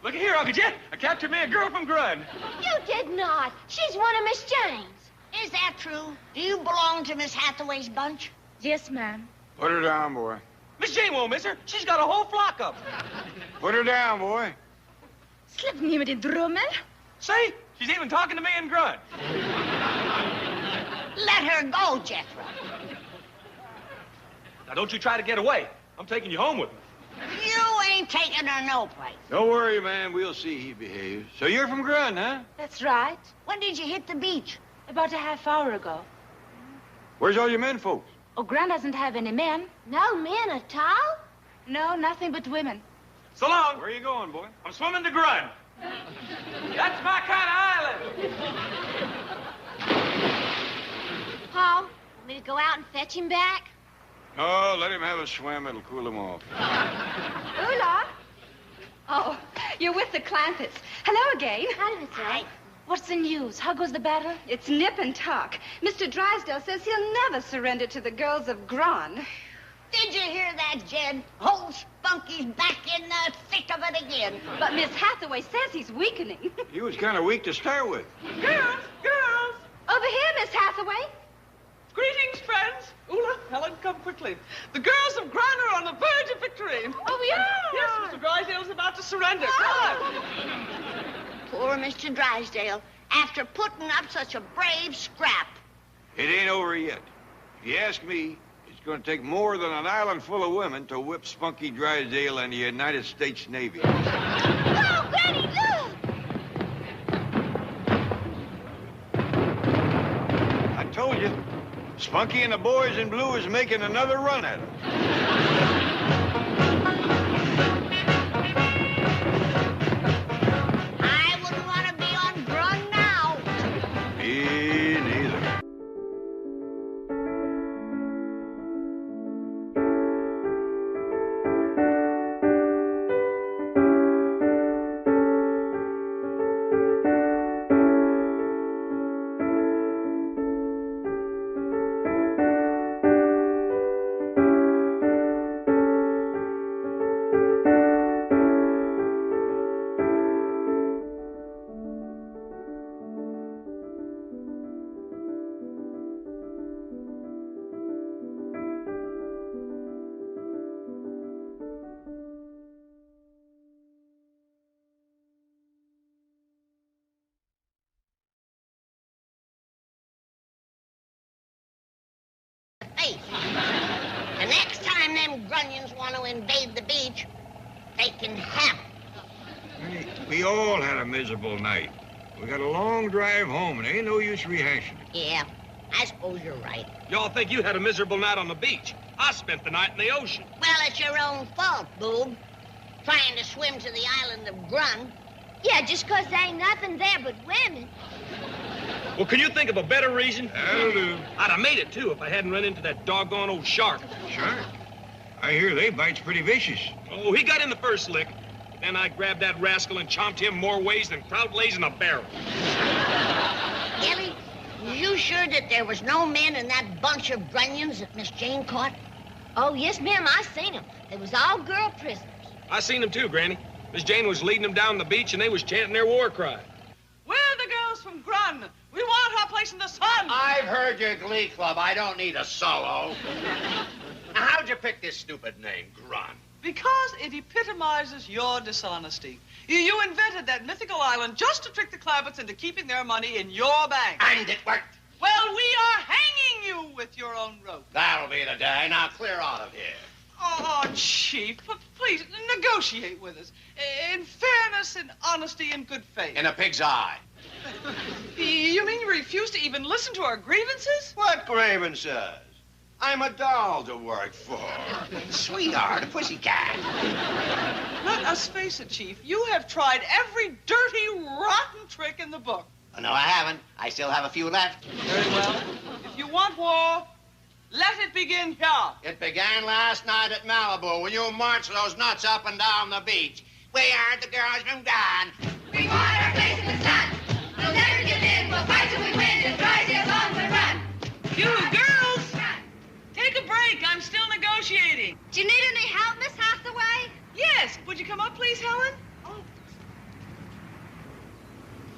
Look here, Uncle Jet. I captured me a girl from Grun. You did not. She's one of Miss Jane's. Is that true? Do you belong to Miss Hathaway's bunch? Yes, ma'am. Put her down, boy. Miss Jane won't miss her. She's got a whole flock of them. Put her down, boy. Släpp ner med din drömmel. See? She's even talking to me in Grun. Let her go, Jethro. Now, don't you try to get away. I'm taking you home with me. You ain't taking her no place. Don't worry, man. We'll see he behaves. So you're from Grun, huh? That's right. When did you hit the beach? About a half hour ago. Where's all your men folks? Oh, Gran doesn't have any men. No men at all? No, nothing but women. So long. Where are you going, boy? I'm swimming to Grun. That's my kind of island. Paul, want me to go out and fetch him back? Oh, let him have a swim. It'll cool him off. Ula? Oh, you're with the Clampetts. Hello again. Hi. What's the news? How goes the battle? It's nip and tuck. Mr. Drysdale says he'll never surrender to the girls of Grun. Did you hear that, Jed? Old Spunky's back in the thick of it again. But Miss Hathaway says he's weakening. He was kind of weak to start with. Girls, girls. Over here, Miss Hathaway. Greetings, friends. Ula, Helen, come quickly. The girls of Grun are on the verge of victory. Oh, we are? Yes, Mr. Drysdale's about to surrender. Come on. Poor Mr. Drysdale, after putting up such a brave scrap. It ain't over yet. If you ask me, it's going to take more than an island full of women to whip Spunky Drysdale and the United States Navy. Oh, Granny, look! I told you, Spunky and the boys in blue is making another run at him. I wouldn't want to be on Grun now. Me neither. Face. The next time them grunions want to invade the beach, they can have it. We all had a miserable night. We got a long drive home, and ain't no use rehashing it. Yeah, I suppose you're right. Y'all think you had a miserable night on the beach. I spent the night in the ocean. Well, it's your own fault, boob. Trying to swim to the island of Grun. Yeah, just 'cause there ain't nothing there but women. Well, can you think of a better reason? That'll do. I'd have made it, too, if I hadn't run into that doggone old shark. Shark? I hear they bite's pretty vicious. Oh, he got in the first lick. Then I grabbed that rascal and chomped him more ways than trout lays in a barrel. Ellie, you sure that there was no men in that bunch of grunions that Miss Jane caught? Oh, yes, ma'am, I seen them. They was all girl prisoners. I seen them, too, Granny. Miss Jane was leading them down the beach, and they was chanting their war cry. We're the girls from Grun. We want our place in the sun. I've heard your glee club. I don't need a solo. Now, how'd you pick this stupid name, Grun? Because it epitomizes your dishonesty. You invented that mythical island just to trick the Clampetts into keeping their money in your bank. And it worked. Well, we are hanging you with your own rope. That'll be the day. Now clear out of here. Oh, Chief, please negotiate with us. In fairness and honesty and good faith. In a pig's eye. You mean you refuse to even listen to our grievances? What grievances? I'm a doll to work for. Sweetheart, a pussycat. Let us face it, Chief. You have tried every dirty, rotten trick in the book. Oh, no, I haven't. I still have a few left. Very well. If you want war, let it begin here. It began last night at Malibu when you marched those nuts up and down the beach. We are the girls from Gone. We want our place in the sun. We'll never give in. We'll fight till we win. And Drysdale's on the run. You girls, take a break. I'm still negotiating. Do you need any help, Miss Hathaway? Yes. Would you come up, please, Helen?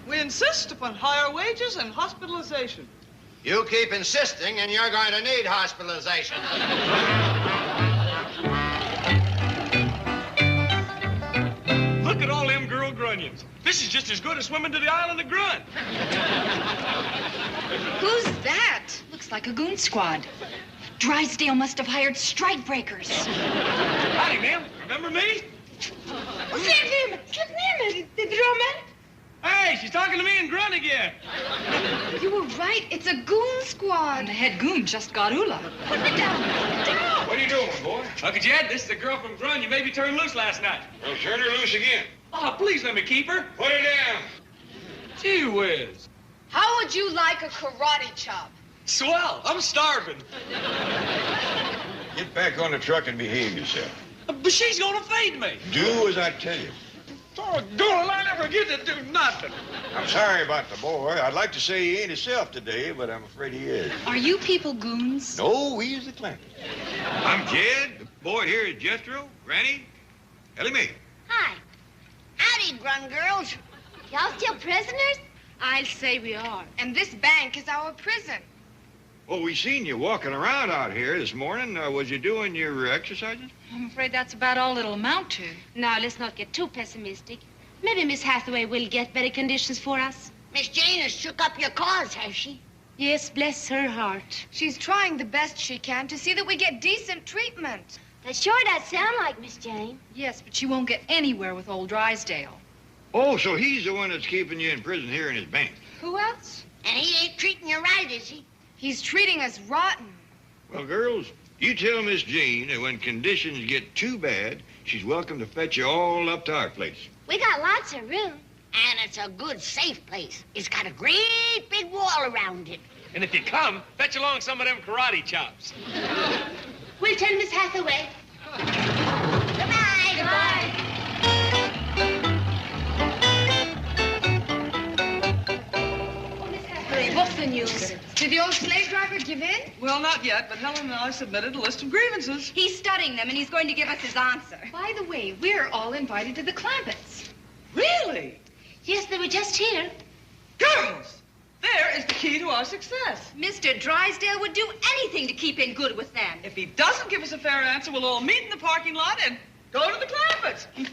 We insist upon higher wages and hospitalization. You keep insisting, and you're going to need hospitalization. Look at all them girl grunions. This is just as good as swimming to the island of Grun. Who's that? Looks like a goon squad. Drysdale must have hired strike breakers. Howdy, ma'am. Remember me? Slip him, the drummer. Hey, she's talking to me in Grun again. You were right. It's a goon squad. And the head goon just got Ula. Put me down. Down. What are you doing, boy? Uncle Jed, this is the girl from Grun you maybe turned loose last night. Well, turn her loose again. Oh, please let me keep her. Put her down. Gee whiz. How would you like a karate chop? Swell. I'm starving. Get back on the truck and behave yourself. But she's gonna fade me. Do as I tell you. Doggone, I never get to do nothing. I'm sorry about the boy. I'd like to say he ain't himself today, but I'm afraid he is. Are you people goons? No, we is the Clampets. I'm Jed. The boy here is Jethro, Granny, Ellie Mae. Hi. Howdy, Grun girls. Y'all still prisoners? I'll say we are. And this bank is our prison. Well, we seen you walking around out here this morning. Was you doing your exercises? I'm afraid that's about all it'll amount to. Now, let's not get too pessimistic. Maybe Miss Hathaway will get better conditions for us. Miss Jane has shook up your cause, has she? Yes, bless her heart. She's trying the best she can to see that we get decent treatment. That sure does sound like Miss Jane. Yes, but she won't get anywhere with old Drysdale. Oh, so he's the one that's keeping you in prison here in his bank. Who else? And he ain't treating you right, is he? He's treating us rotten. Well, girls, you tell Miss Jean that when conditions get too bad, she's welcome to fetch you all up to our place. We got lots of room. And it's a good, safe place. It's got a great big wall around it. And if you come, fetch along some of them karate chops. We'll tell Miss Hathaway. Goodbye. Goodbye. What's the news? Did the old slave driver give in? Well, not yet, but Helen and I submitted a list of grievances. He's studying them, and he's going to give us his answer. By the way, we're all invited to the Clampets. Really? Yes, they were just here. Girls, there is the key to our success. Mr. Drysdale would do anything to keep in good with them. If he doesn't give us a fair answer, we'll all meet in the parking lot and go to the Clampets. Okay,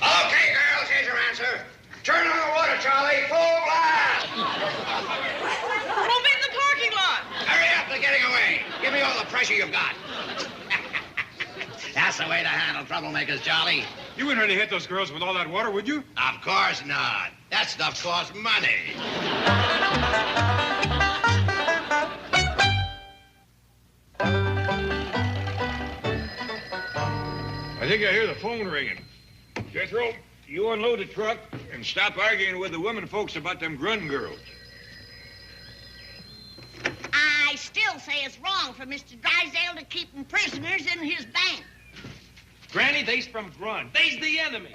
girls, here's your answer. Turn on the water, Charlie. Full blast. We'll meet in the parking lot. Hurry up, they're getting away. Give me all the pressure you've got. That's the way to handle troublemakers, Charlie. You wouldn't really hit those girls with all that water, would you? Of course not. That stuff costs money. I think I hear the phone ringing. Jethro, you unload the truck and stop arguing with the women folks about them Grun girls. I still say it's wrong for Mr. Drysdale to keep them prisoners in his bank. Granny, they's from Grun. They's the enemy.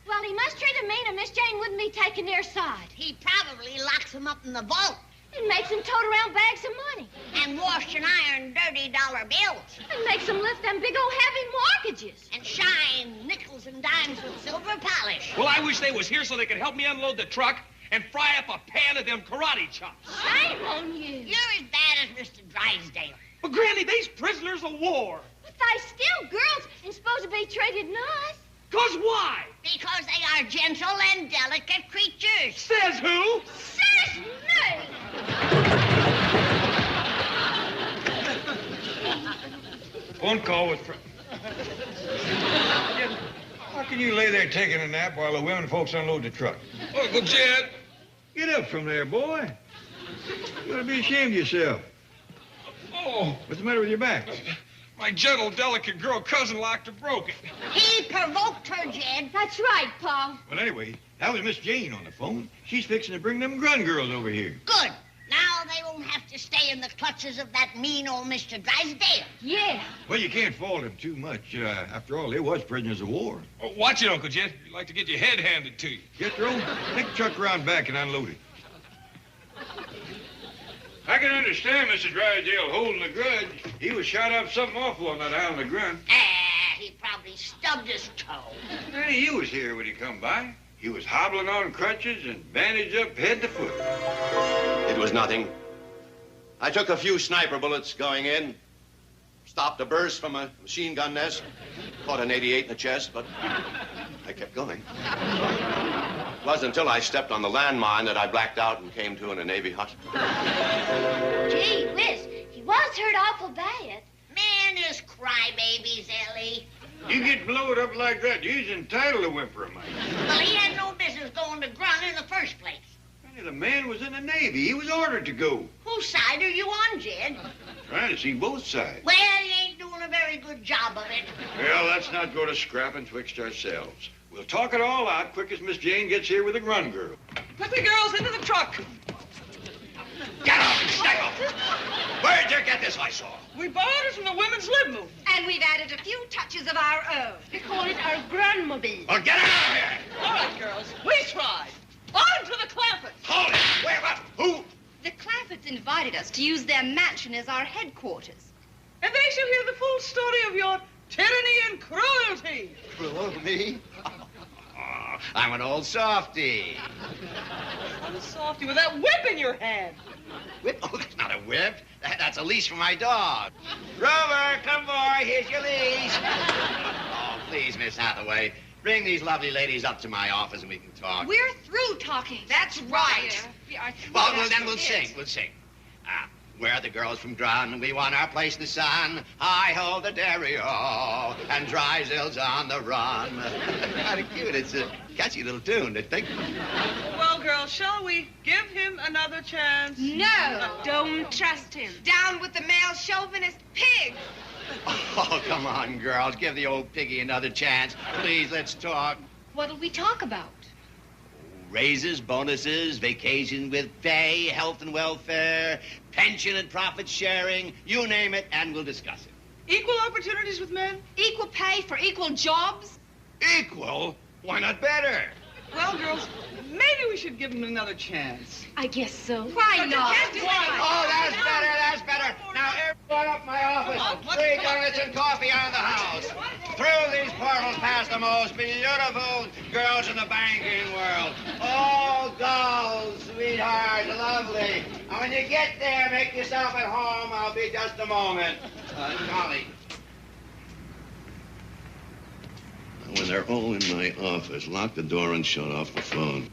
Well, he must treat them mean, or Miss Jane wouldn't be taking their side. He probably locks them up in the vault And makes them tote around bags of money. and wash and iron dirty dollar bills And makes them lift them big old heavy mortgages. and shine nickels and dimes with silver polish. Well, I wish they was here so they could help me unload the truck and fry up a pan of them karate chops. Shame on you. You're as bad as Mr. Drysdale. But, Granny, they's prisoners of war. But they still girls and supposed to be treated nice. 'Cause why? Because they are gentle and delicate creatures. Says who? Says me. Phone call with... How can you lay there taking a nap while the women folks unload the truck? Uncle Jed. Get up from there, boy. You ought to be ashamed of yourself. Oh, Oh, what's the matter with your back? My gentle, delicate girl cousin locked her broke it. He provoked her, Jed. That's right, Pa. Well, anyway, that was Miss Jane on the phone. She's fixing to bring them Grun girls over here. Good. Now they won't have to stay in the clutches of that mean old Mr. Drysdale. Yeah. Well, you can't fault them too much. After all, they was prisoners of war. Oh, watch it, Uncle Jed. You'd like to get your head handed to you. Jethro, take the truck around back and unload it. I can understand Mr. Drysdale holding a grudge. He was shot up something awful on that island of Grun. He probably stubbed his toe. Hey, he was here when he come by. He was hobbling on crutches and bandaged up head to foot. It was nothing. I took a few sniper bullets going in, stopped a burst from a machine gun nest, caught an 88 in the chest, but I kept going. It wasn't until I stepped on the landmine that I blacked out and came to in a Navy hospital. Gee whiz, he was hurt awful bad. Man is crybabies, Ellie. You get blowed up like that, you's entitled to whimper a mite. Well, he had no business going to Grun in the first place. Hey, the man was in the Navy. He was ordered to go. Whose side are you on, Jed? Trying to see both sides. Well, you ain't doing a very good job of it. Well, let's not go to scrapping twixt ourselves. We'll talk it all out quick as Miss Jane gets here with the Grun girl. Put the girls into the truck. Get up and step up. Where'd you get this I saw? We borrowed it from the women's lib movement. And we've added a few touches of our own. We call it our Grunmobile. Well, get out of here! All right, girls, we tried. On to the Clampett. Hold it! Where, what? Who? The Clampetts invited us to use their mansion as our headquarters. And they shall hear the full story of your tyranny and cruelty. Me? I'm an old softy. I'm softy with that whip in your hand. Whip? Oh, that's not a whip. That's a leash for my dog. Rover, come boy. Here's your leash. Oh, please, Miss Hathaway. Bring these lovely ladies up to my office and we can talk. We're through talking. That's right. We are through. Well, then we'll sing. We'll sing. We're the girls from Grun. We want our place in the sun. Hi-ho the Dario, and Drysdale's on the run. Kind of cute. It's a catchy little tune, I think. Well, girls, shall we give him another chance? No. Don't trust him. Down with the male chauvinist pig. Oh, come on, girls. Give the old piggy another chance. Please, let's talk. What'll we talk about? Raises, bonuses, vacation with pay, health and welfare, pension and profit sharing, you name it, and we'll discuss it. Equal opportunities with men? Equal pay for equal jobs? Equal? Why not better? Well, girls, maybe we should give him another chance. I guess so. Why not? Oh, that's better, that's better. Now, everyone up my office. 3 donuts and coffee on the house. Through these portals past the most beautiful girls in the banking world. Oh, dolls, sweetheart, lovely. And when you get there, make yourself at home. I'll be just a moment. Golly. When they're all in my office, lock the door and shut off the phone.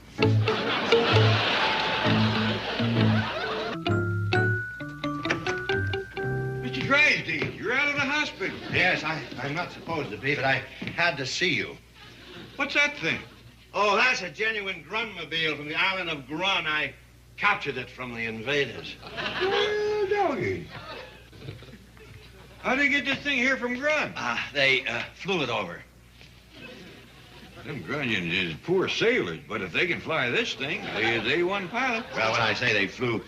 Mr. Drysdale, you're out of the hospital. Yes, I'm not supposed to be, but I had to see you. What's that thing? Oh, that's a genuine Grunmobile from the island of Grun. I captured it from the invaders. Oh, doggy. How'd they get this thing here from Grun? They flew it over. Them Grunions is poor sailors, but if they can fly this thing, they A1 pilot. Well, when I say they flew,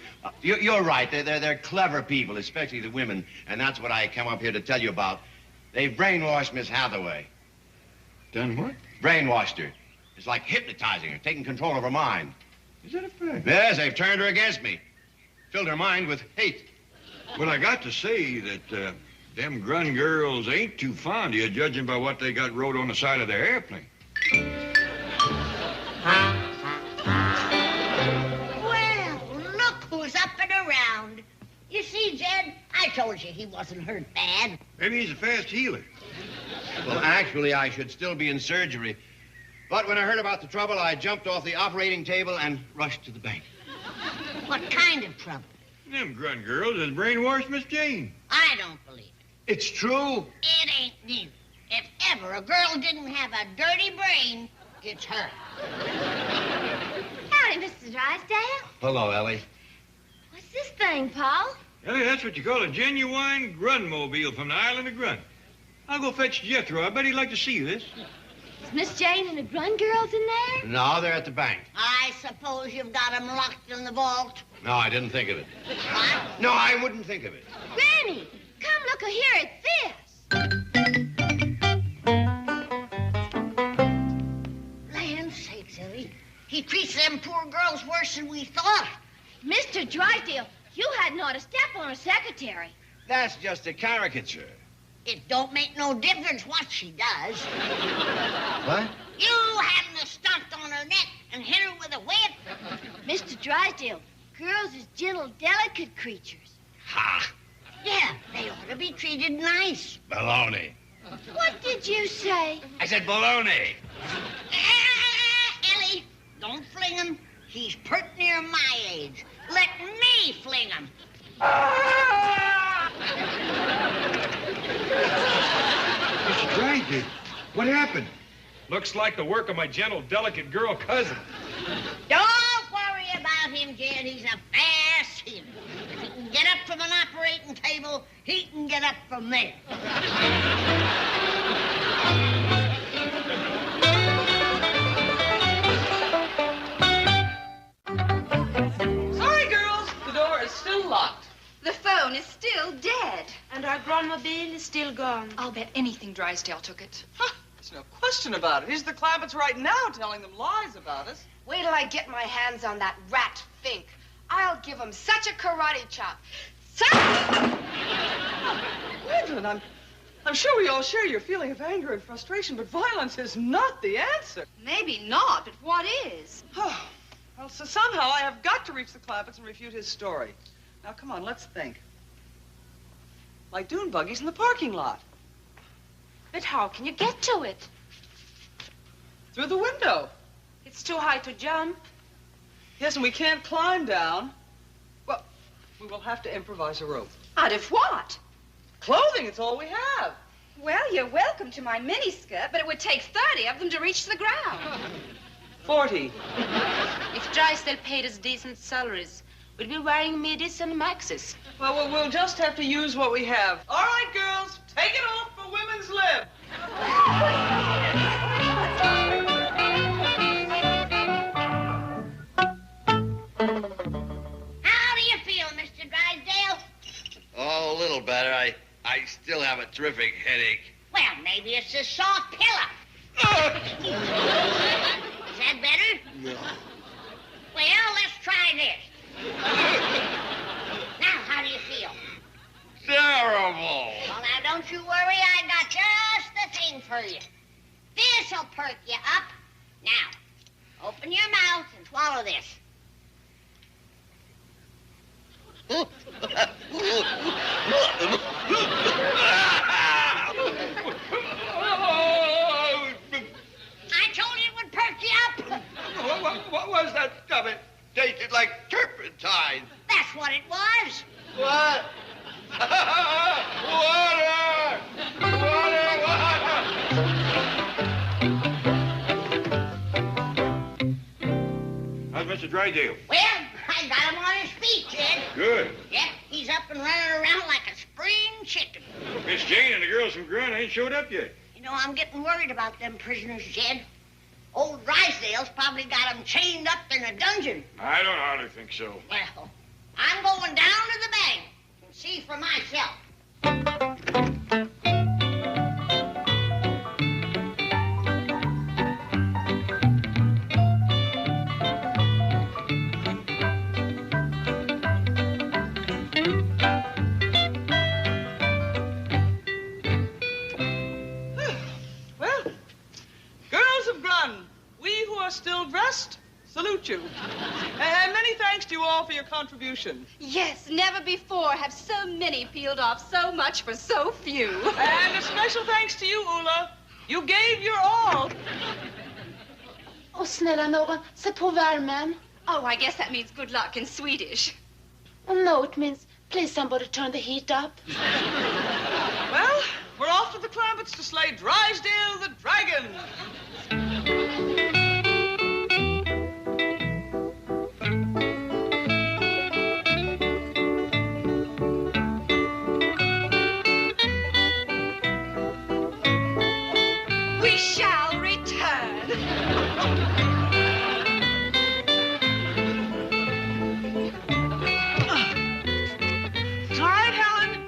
you're right. They're clever people, especially the women, and that's what I come up here to tell you about. They've brainwashed Miss Hathaway. Done what? Brainwashed her. It's like hypnotizing her, taking control of her mind. Is that a fact? Yes, they've turned her against me. Filled her mind with hate. Well, I got to say that them Grun girls ain't too fond of you, judging by what they got wrote on the side of their airplane. Well, look who's up and around. You see, Jed, I told you he wasn't hurt bad. Maybe he's a fast healer. Well, actually, I should still be in surgery. But when I heard about the trouble, I jumped off the operating table and rushed to the bank. What kind of trouble? Them Grun girls has brainwashed Miss Jane. I don't believe it. It's true. It ain't neither. If ever a girl didn't have a dirty brain, it's her. Howdy, Mr. Drysdale. Hello, Ellie. What's this thing, Paul? Hey, that's what you call a genuine Grunmobile from the island of Grun. I'll go fetch Jethro. I bet he'd like to see this. Is Miss Jane and the Grun girls in there? No, they're at the bank. I suppose you've got 'em locked in the vault. No, I didn't think of it. What? No, I wouldn't think of it. Granny, come look here at this. Land sakes, Ellie. He treats them poor girls worse than we thought. Mr. Drysdale, you hadn't ought to step on her secretary. That's just a caricature. It don't make no difference what she does. What? You hadn't stomped on her neck and hit her with a whip. Mr. Drysdale, girls is gentle, delicate creatures. Ha! Yeah, they ought to be treated nice. Baloney. What did you say? I said baloney. Ellie, don't fling him. He's pert near my age. Let me fling him. Mr. Drysdale, what happened? Looks like the work of my gentle, delicate girl cousin. Don't worry about him, Jed. He's a fast healer. If he can get up from an operating table, he can get up from there. Sorry, girls. The door is still locked. The phone is still dead. And our Grunmobile is still gone. I'll bet anything Drysdale took it. Huh, there's no question about it. He's the Clampetts right now telling them lies about us. Wait till I get my hands on that rat Fink. I'll give him such a karate chop. Evelyn, I'm sure we all share your feeling of anger and frustration, but violence is not the answer. Maybe not, but what is? Well, so somehow I have got to reach the Clampetts and refute his story. Now, come on, let's think. Like dune buggies in the parking lot. But how can you get to it? Through the window. It's too high to jump. Yes, and we can't climb down. Well, we will have to improvise a rope. Out of what? Clothing, it's all we have. Well, you're welcome to my miniskirt, but it would take 30 of them to reach the ground. 40. If Drysdale paid us decent salaries, we'd be wearing middies and maxis. Well, we'll just have to use what we have. All right, girls, take it off for women's lib. How do you feel, Mr. Drysdale? Oh, a little better. I still have a terrific headache. Well, maybe it's a soft pillow. Is that better? No. Well, let's try this. Now, how do you feel? Terrible. Well, now, don't you worry. I got just the thing for you. This'll perk you up. Now, open your mouth and swallow this. I told you it would perk you up. What was that stuff? It tasted like turpentine. That's what it was. What? Water! Water! Water! How's Mr. Drysdale? Well, I got him on his feet, Jed. Good. Yep, he's up and running around like a spring chicken. Miss Jane and the girls from Grun ain't showed up yet. You know, I'm getting worried about them prisoners, Jed. Old Drysdale's probably got them chained up in a dungeon. I don't hardly think so. Well, I'm going down to the bank and see for myself. Well, girls of Grun, we who are still dressed salute you. And many thanks to you all for your contribution. Yes, never before have so many peeled off so much for so few. And a special thanks to you, Ulla. You gave your all. Åh, snälla någon, sätt på värmen. Oh, I guess that means good luck in Swedish. Oh, no, it means please somebody turn the heat up. Well, we're off to the Clampetts to slay Drysdale the Dragon. We shall return. It's all right, Helen.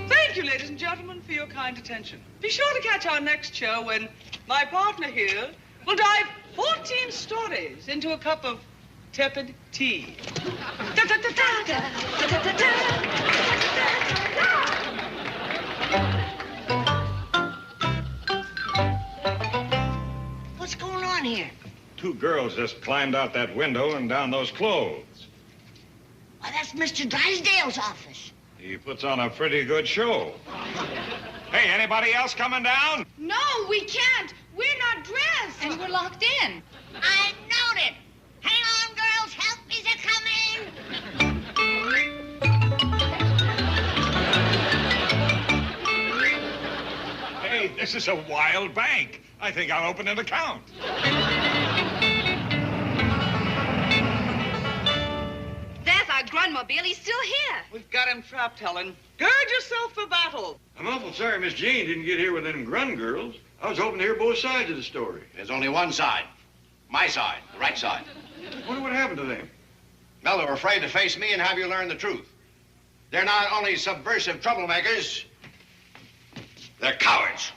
Thank you, ladies and gentlemen, for your kind attention. Be sure to catch our next show when my partner here will dive 14 stories into a cup of tepid tea. What's going on here? Two girls just climbed out that window and down those clothes. Why, that's Mr. Drysdale's office. He puts on a pretty good show. Hey, anybody else coming down? No, we can't. We're not dressed. And we're locked in. I knowed it. Hang on, girls. Help me's a coming. Hey, this is a wild bank. I think I'll open an account. There's our Grunmobile. He's still here. We've got him trapped, Helen. Gird yourself for battle. I'm awful sorry Miss Jean didn't get here with them Grun girls. I was hoping to hear both sides of the story. There's only one side. My side, the right side. Wonder what happened to them. Well, they're afraid to face me and have you learn the truth. They're not only subversive troublemakers, they're cowards.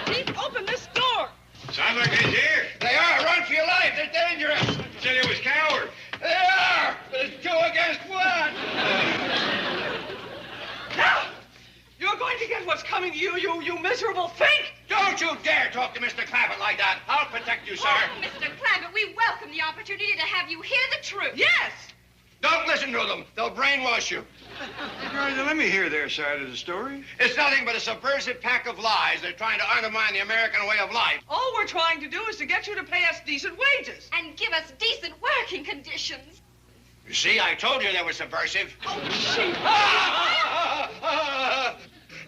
Please open this door. Sounds like he's here. They are. Run for your life. They're dangerous. Said he was coward. They are. But it's 2 against 1. Now, you're going to get what's coming to you, you miserable fink. Don't you dare talk to Mr. Clampett like that. I'll protect you, sir. Oh, Mr. Clampett, we welcome the opportunity to have you hear the truth. Yes. Don't listen to them. They'll brainwash you. Guys, let me hear their side of the story. It's nothing but a subversive pack of lies. They're trying to undermine the American way of life. All we're trying to do is to get you to pay us decent wages. And give us decent working conditions. You see, I told you they were subversive. Oh, she...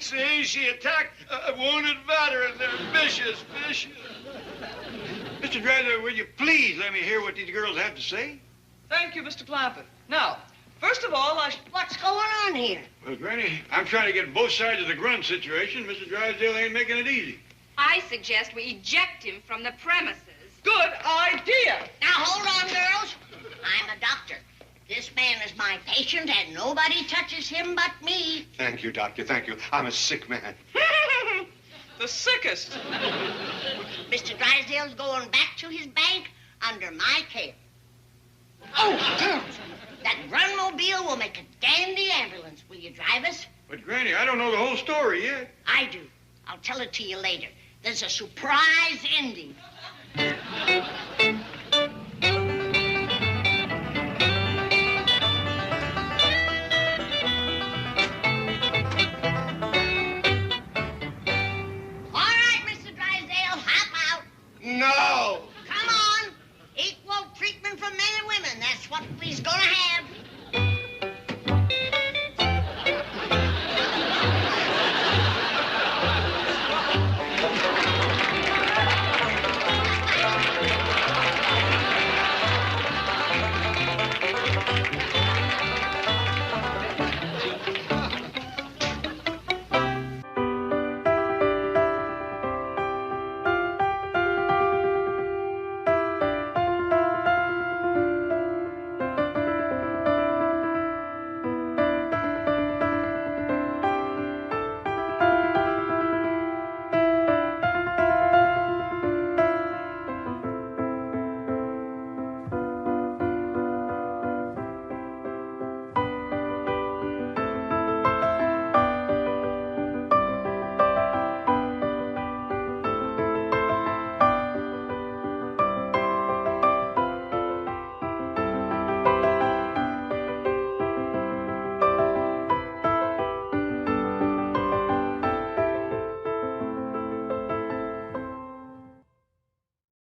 See, she attacked a wounded veteran. They're vicious. Mr. Drysdale, will you please let me hear what these girls have to say? Thank you, Mr. Clampett. Now, first of all, What's going on here? Well, Granny, I'm trying to get both sides of the grunt situation. Mr. Drysdale ain't making it easy. I suggest we eject him from the premises. Good idea. Now, hold on, girls. I'm a doctor. This man is my patient, and nobody touches him but me. Thank you, Doctor. Thank you. I'm a sick man. The sickest. Mr. Drysdale's going back to his bank under my care. Oh, girls, that Grunmobile will make a dandy ambulance. Will you drive us? But, Granny, I don't know the whole story yet. I do. I'll tell it to you later. There's a surprise ending. No! Come on. Equal treatment for men and women. That's what we's gonna